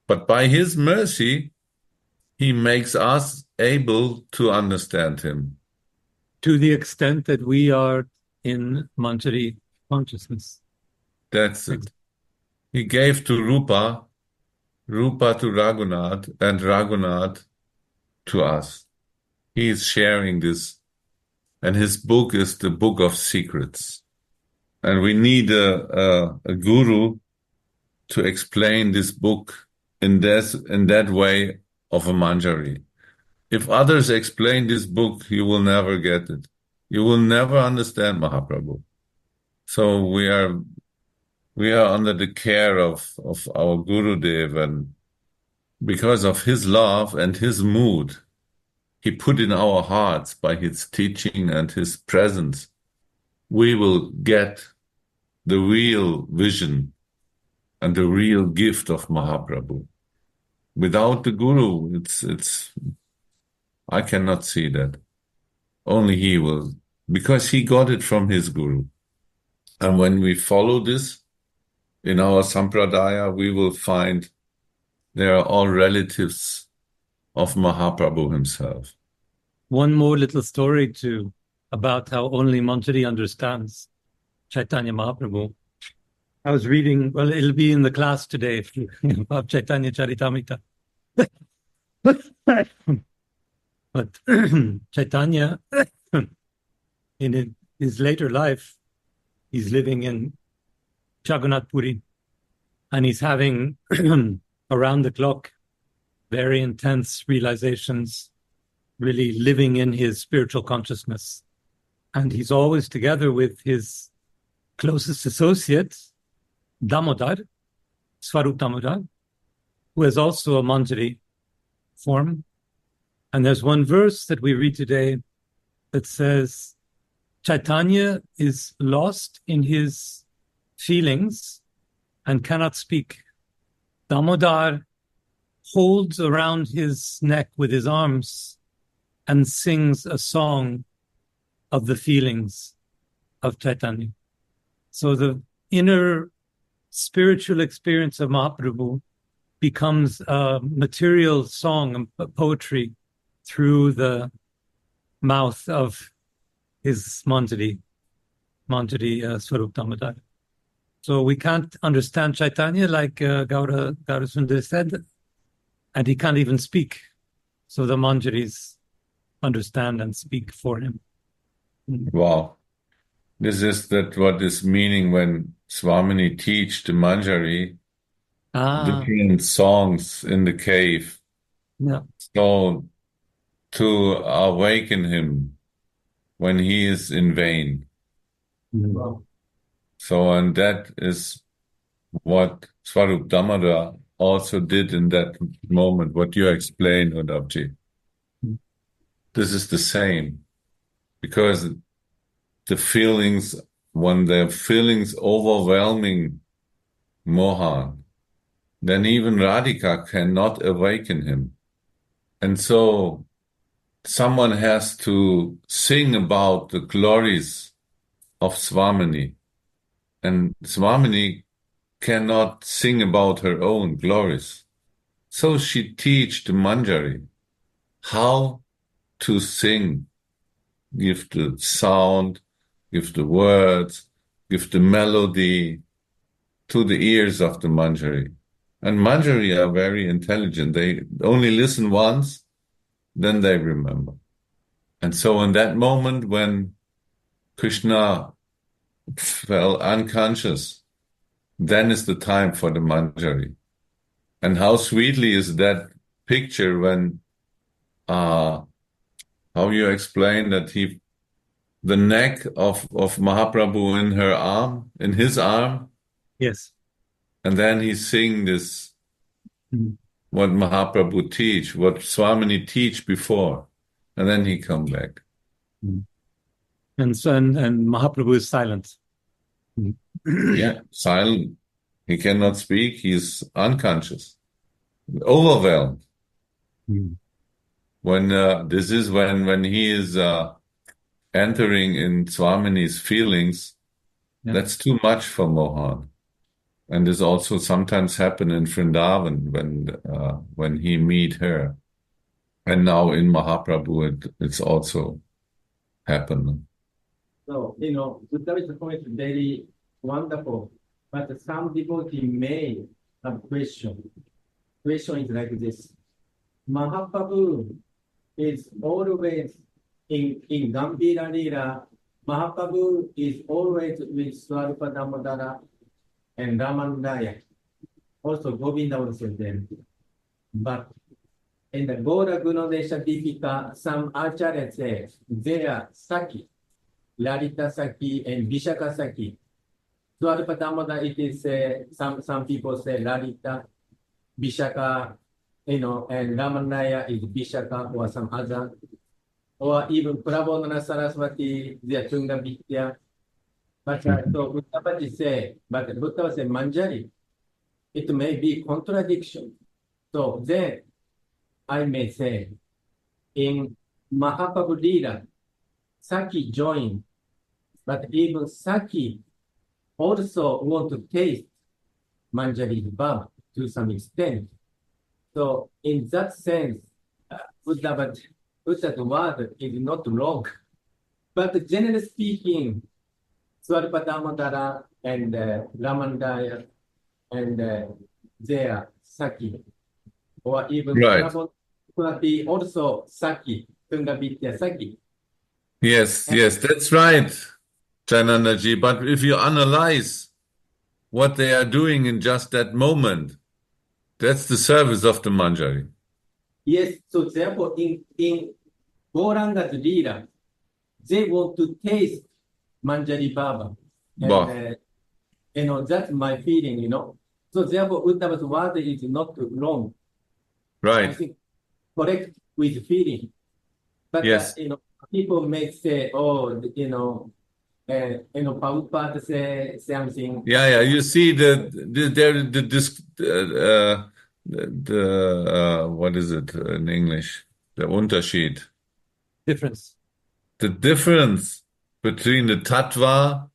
But by his mercy, he makes us able to understand him. To the extent that we are in Manjari consciousness. That's it. He gave to Rupa to Raghunath, and Raghunath to us. He is sharing this. And his book is the book of secrets. And we need a guru to explain this book in that way of a Manjari. If others explain this book, you will never get it. You will never understand Mahaprabhu. So we are under the care of our Gurudev, and because of his love and his mood, he put in our hearts by his teaching and his presence, we will get the real vision and the real gift of Mahaprabhu. Without the Guru, it's I cannot see that. Only he will, because he got it from his Guru. And when we follow this in our Sampradaya, we will find they are all relatives of Mahaprabhu himself. One more little story about how only Manjari understands Chaitanya Mahaprabhu. I was reading, well, it'll be in the class today about Chaitanya Charitamrita. But Chaitanya, in his later life, he's living in Jagannath Puri, and he's having around the clock very intense realizations, really living in his spiritual consciousness. And he's always together with his closest associate, Damodar, Swarup Damodar, who is also a Manjari form. And there's one verse that we read today that says, Chaitanya is lost in his feelings and cannot speak. Damodar holds around his neck with his arms and sings a song of the feelings of Chaitanya. So the inner spiritual experience of Mahaprabhu becomes a material song, a poetry, through the mouth of his Manjari Swarup Damodar. So we can't understand Chaitanya like Gaura Sundar said, and he can't even speak. So the Manjaris understand and speak for him. Wow. This is what is meaning when Swamini teach the Manjari different songs in the cave. Yeah. So to awaken him when he is in vain. Wow. So, and that is what Swarup Damodar also did in that moment, what you explained, Udabji. This is the same, because the feelings, when the feelings overwhelming Mohan, then even Radhika cannot awaken him. And so someone has to sing about the glories of Swamini. And Swamini cannot sing about her own glories. So she teach the Manjari how to sing, give the sound, give the words, give the melody to the ears of the Manjari. And Manjari are very intelligent. They only listen once, then they remember. And so in that moment when Krishna fell unconscious, then is the time for the Manjari. And how sweetly is that picture when, how you explain that the neck of Mahaprabhu in his arm. Yes. And then he sing this, what Mahaprabhu teach, what Swamini teach before. And then he come back. And Mahaprabhu is silent. Yeah, silent. He cannot speak. He's unconscious, overwhelmed. When this is when he is entering in Swamini's feelings, that's too much for Mohan. And this also sometimes happen in Vrindavan when he meet her. And now in Mahaprabhu, it's also happened. So, Buddha's point is very wonderful, but some devotee may have question. Question is like this. Mahaprabhu is always in Gambhira Lila. Mahaprabhu is always with Swarupa Damodara and Ramanaya. Also, Govinda also there. But in the Gora Gunodesha Dipika, some acharyas say they are Saki, Lalita Saki, and Vishaka Saki. Swarupa Damodara, it is some people say Lalita, Vishaka, and Ramanaya is Vishaka or some other. Or even Prabodhana Saraswati, they are Tunga Vidya. But so Buddha say, but Buddha say Manjari. It may be contradiction. So then I may say, in Mahaprabhu Lila, Saki joined, but even Saki also want to taste Manjari Baba to some extent. So in that sense, Buddha's word is not wrong. But generally speaking, Swarupa Damodara and Ramandaya and their Saki, or even Right. could be also Saki, Tunga Vidya Saki. Yes, that's right, Jananaji. But if you analyze what they are doing in just that moment, that's the service of the Manjari. Yes, so therefore in Gauranga's Leela, they want to taste Manjari Baba. And that's my feeling, So therefore Uddhava's word is not wrong. Right. I think correct with feeling. But Yes. people may say, Prabhupada say something. Yeah. You see what is it in English? The Unterschied. Difference. The difference between the Tattva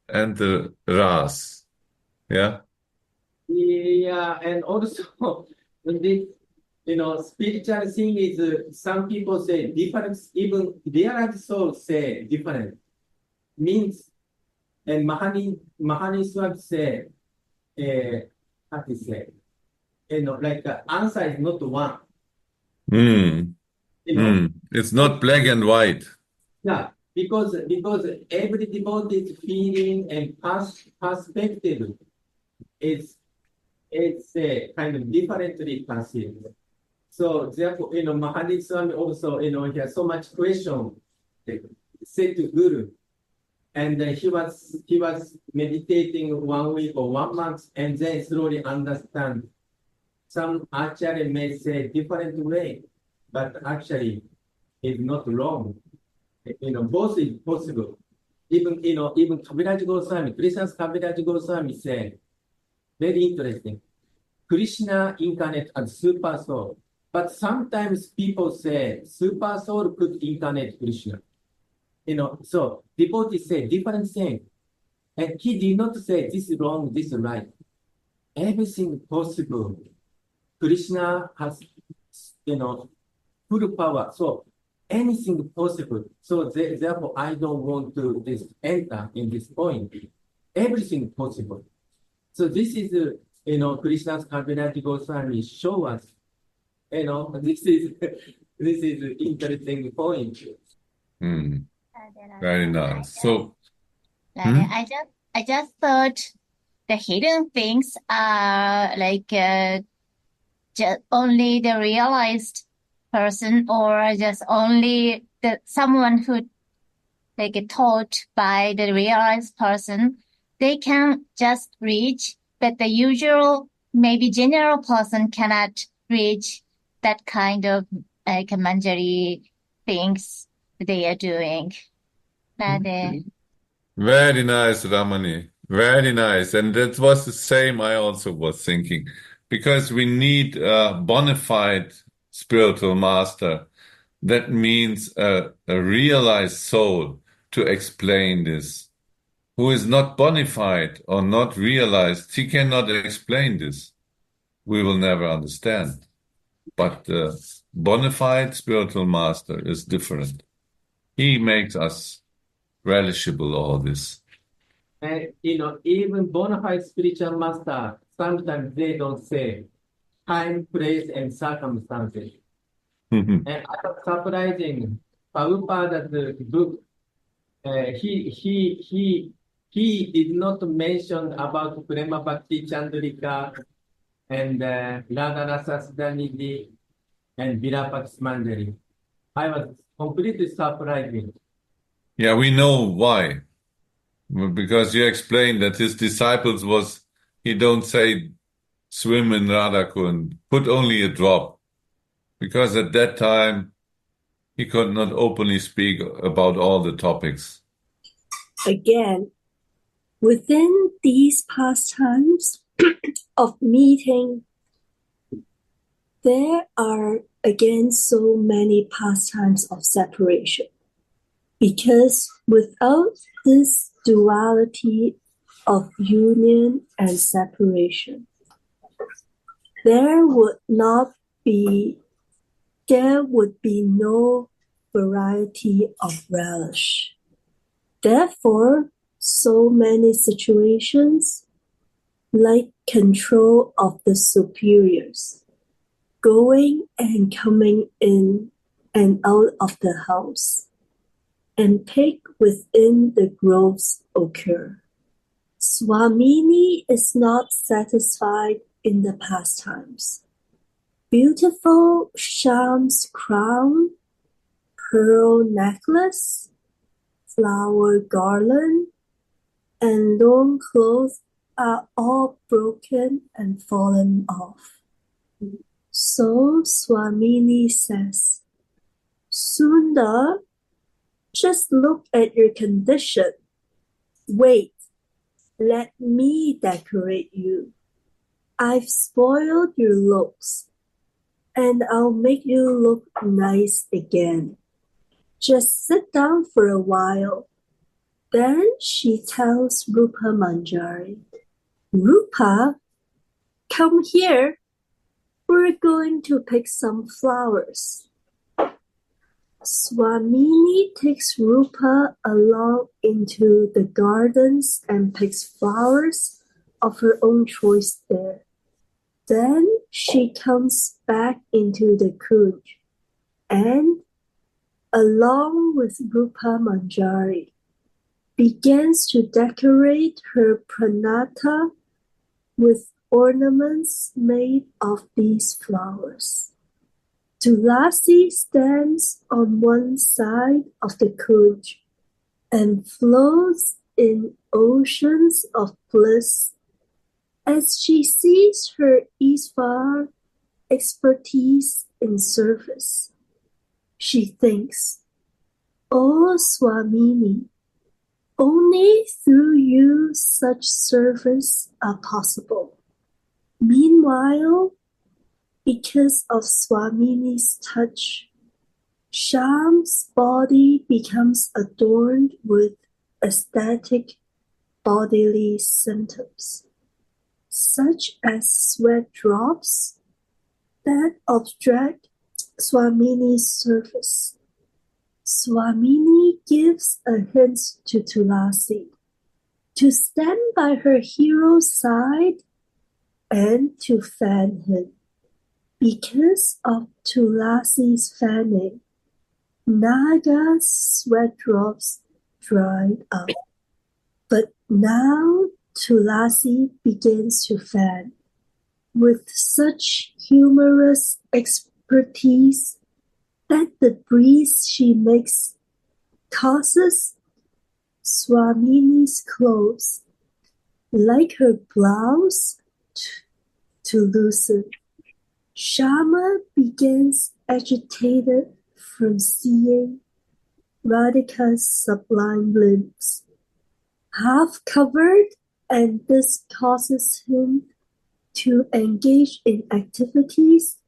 and the Ras. Yeah. Yeah, and also this, spiritual thing is some people say difference, even realized souls say different. Means, and Mahani Swami say, how to say, like answer is not one. It's not black and white. Yeah, because every devotee's feeling and perspective is kind of differently conceived. So therefore, Mahani Swami also, he has so much question said to Guru, and he was meditating 1 week or 1 month, and then slowly understand. Some acharya may say different way, but actually it's not wrong. Both is possible. Even Kaviraj Goswami, Krishna's Kaviraj Goswami said, very interesting. Krishna incarnate as super soul. But sometimes people say super soul could incarnate Krishna. So devotees say different thing. And he did not say this is wrong, this is right. Everything possible. Krishna has, full power. So anything possible. So therefore, I don't want to enter in this point. Everything possible. So this is, Krishna's Kaviraj Goswami show us, this is interesting point. Very nice. So, I just thought the hidden things are like just only the realized person, or just only someone who taught by the realized person, they can just reach, but the usual, maybe general person cannot reach that kind of Manjari things they are doing. Very nice, Ramani. Very nice. And that was the same I also was thinking. Because we need a bona fide spiritual master. That means a realized soul to explain this. Who is not bona fide or not realized, he cannot explain this. We will never understand. But the bona fide spiritual master is different. He makes us relishable all this. And even bona fide spiritual master, sometimes they don't say time, place, and circumstances. And surprising, Prabhupada's book, he did not mention about Prema Bhakti Chandrika and Radha Rasa Siddhanidhi and Vilapa Manjari. I was completely surprised. Yeah, we know why. Because you explained that his disciples he don't say swim in Radhakund, put only a drop. Because at that time, he could not openly speak about all the topics. Again, within these pastimes of meeting, there are again so many pastimes of separation. Because without this duality of union and separation, there would be no variety of relish. Therefore, so many situations like control of the superiors, going and coming in and out of the house, and pig within the groves occur. Swamini is not satisfied in the pastimes. Beautiful Sham's crown, pearl necklace, flower garland, and long clothes are all broken and fallen off. So Swamini says, Sundar, just look at your condition. Wait, let me decorate you. I've spoiled your looks, and I'll make you look nice again. Just sit down for a while. Then she tells Rupa Manjari, Rupa, come here. We're going to pick some flowers. Swamini takes Rupa along into the gardens and picks flowers of her own choice there. Then she comes back into the kunj and, along with Rupa Manjari, begins to decorate her pranata with ornaments made of these flowers. Tulasi stands on one side of the kunj and floats in oceans of bliss as she sees her Ishvar expertise in service. She thinks, O Swamini, only through you such service are possible. Meanwhile, because of Swamini's touch, Sham's body becomes adorned with aesthetic bodily symptoms, such as sweat drops that obstruct Swamini's surface. Swamini gives a hint to Tulasi to stand by her hero's side and to fan him. Because of Tulasi's fanning, Naga's sweat drops dried up. But now Tulasi begins to fan with such humorous expertise that the breeze she makes causes Swamini's clothes, like her blouse, to loosen. Shama begins agitated from seeing Radhika's sublime limbs. half covered, and this causes him to engage in activities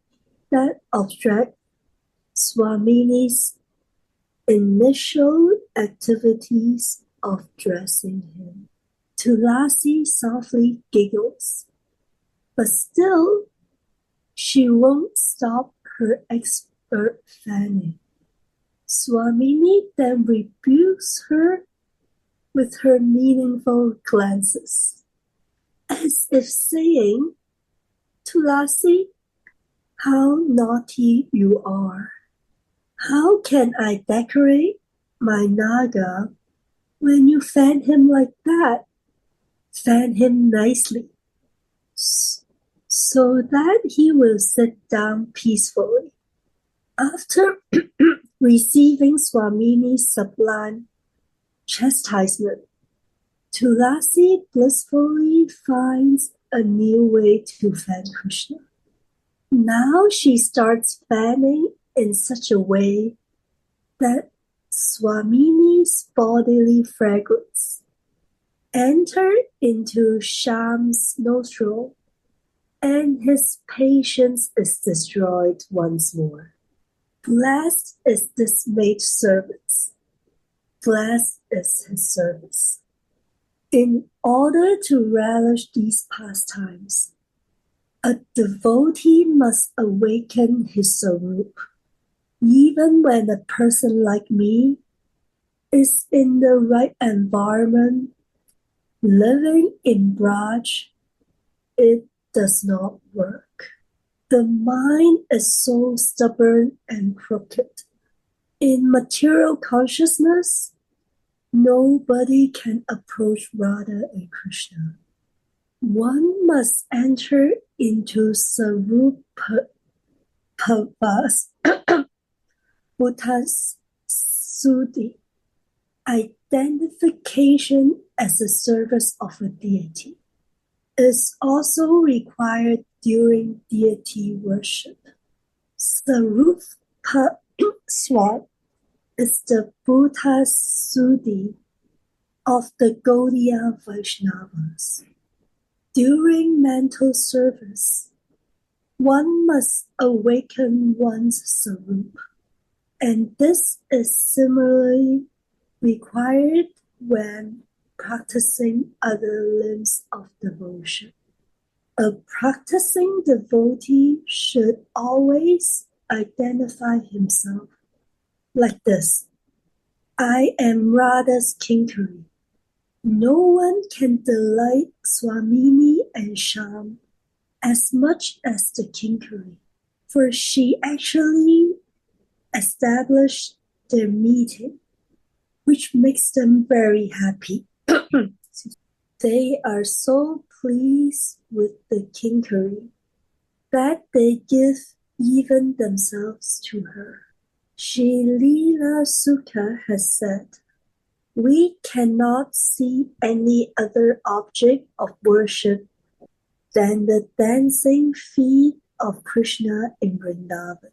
that obstruct Swamini's initial activities of dressing him. Tulasi softly giggles, but still she won't stop her expert fanning. Swamini then rebukes her with her meaningful glances, as if saying, Tulasi, how naughty you are. How can I decorate my naga when you fan him like that? Fan him nicely, so that he will sit down peacefully. After receiving Swamini's sublime chastisement, Tulasi blissfully finds a new way to fan Krishna. Now she starts fanning in such a way that Swamini's bodily fragrance enter into Shyam's nostril, and his patience is destroyed once more. Blessed is this maid's service. Blessed is his service. In order to relish these pastimes, a devotee must awaken his sarup. Even when a person like me is in the right environment, living in Braj, it does not work. The mind is so stubborn and crooked. In material consciousness, nobody can approach Radha and Krishna. One must enter into Sarupavas, Buddha's Sudhi, identification as a service of a deity, is also required during deity worship. Sarupa Swat is the Buddha's Sudhi of the Gaudiya Vaishnavas. During mental service, one must awaken one's sarup, and this is similarly required when practicing other limbs of devotion. A practicing devotee should always identify himself like this. I am Radha's kinkari. No one can delight Swamini and Shyam as much as the kinkari, for she actually established their meeting, which makes them very happy. They are so pleased with the kinkari that they give even themselves to her. Shri Leela Sukha has said, we cannot see any other object of worship than the dancing feet of Krishna in Vrindavan.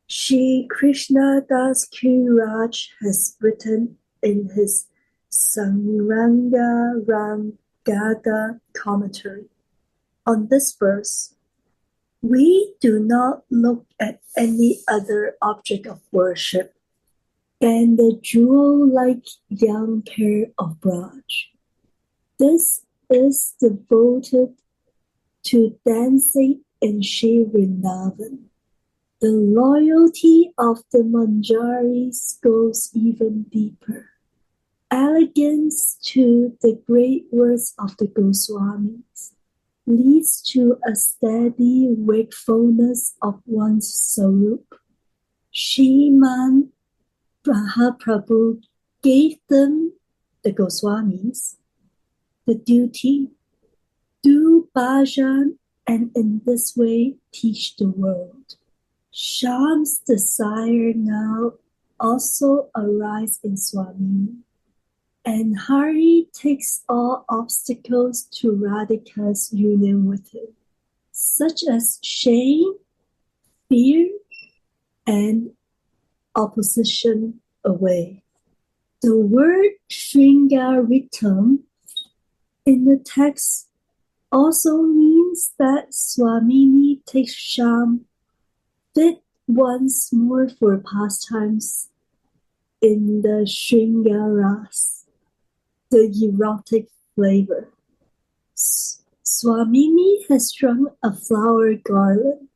Shri Krishna Das Kiraj has written in his Sangranga Rangada commentary on this verse, we do not look at any other object of worship than the jewel-like young pair of Braj. This is devoted to dancing in Shri Vrindavan. The loyalty of the Manjaris goes even deeper. Elegance to the great words of the Goswamis leads to a steady wakefulness of one's sarup. Shriman Mahaprabhu gave them, the Goswamis, the duty, do bhajan, and in this way teach the world. Shyam's desire now also arises in Swamini, and Hari takes all obstacles to Radhika's union with him, such as shame, fear, and opposition away. The word Shringaritam in the text also means that Swamini takes sham fit once more for pastimes in the Shringaras, the erotic flavor. Swamini has strung a flower garland,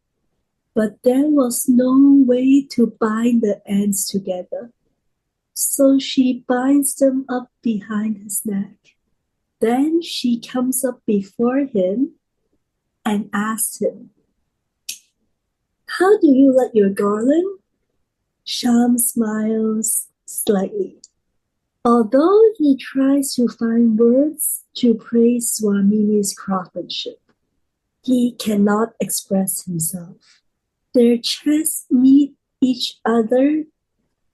but there was no way to bind the ends together. So she binds them up behind his neck. Then she comes up before him and asks him, "How do you like your garland?" Sham smiles slightly. Although he tries to find words to praise Swamini's craftsmanship, he cannot express himself. Their chests meet each other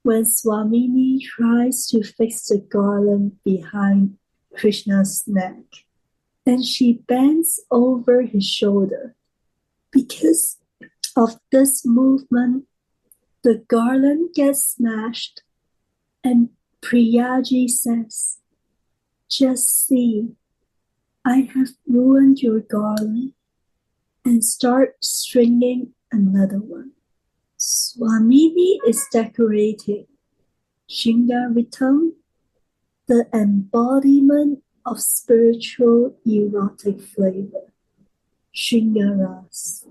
when Swamini tries to fix the garland behind Krishna's neck, and she bends over his shoulder. Because of this movement, the garland gets smashed, and Priyaji says, "Just see, I have ruined your garland," and start stringing another one. Swamini is decorating Shingaritam, the embodiment of spiritual erotic flavor, Shingaras,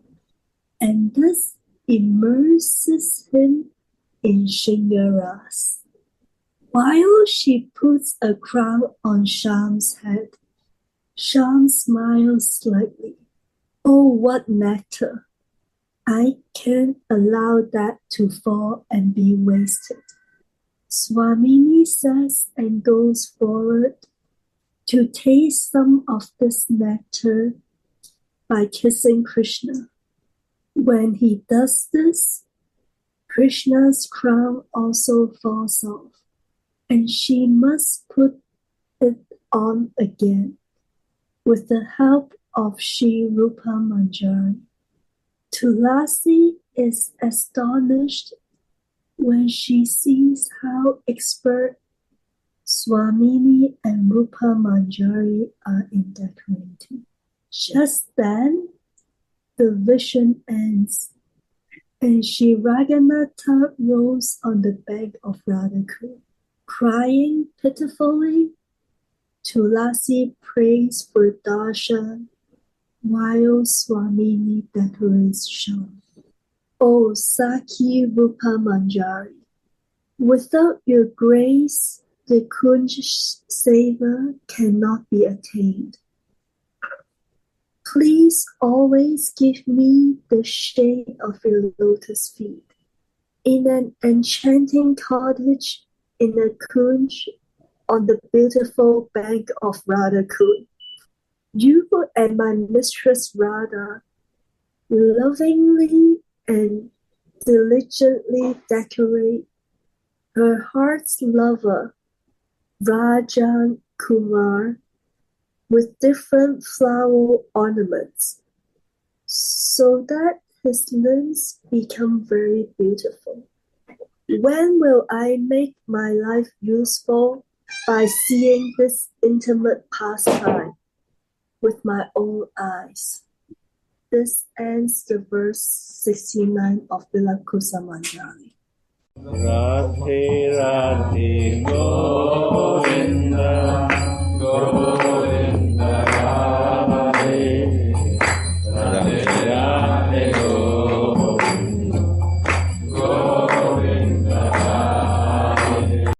and thus immerses him in Shingaras. While she puts a crown on Sham's head, Sham smiles slightly. "Oh, what nectar! I can't allow that to fall and be wasted." Swamini says and goes forward to taste some of this nectar by kissing Krishna. When he does this, Krishna's crown also falls off, and she must put it on again with the help of Sri Rupa Manjari. Tulasi is astonished when she sees how expert Swamini and Rupa Manjari are in decorating. Just then, the vision ends, and Sri Raghunatha rolls on the bank of Radha, crying pitifully. Tulasi prays for darshan while Swamini decorates Sham. "O Sakhi Rupa Manjari, without your grace, the Kunj Seva cannot be attained. Please always give me the shade of your lotus feet in an enchanting cottage in a Kunj on the beautiful bank of Radha Kund. You and my mistress Radha lovingly and diligently decorate her heart's lover, Rajan Kumar, with different flower ornaments, so that his limbs become very beautiful. When will I make my life useful by seeing this intimate pastime with my own eyes?" This ends the verse 69 of Vilapa Manjari. Radhe Radhe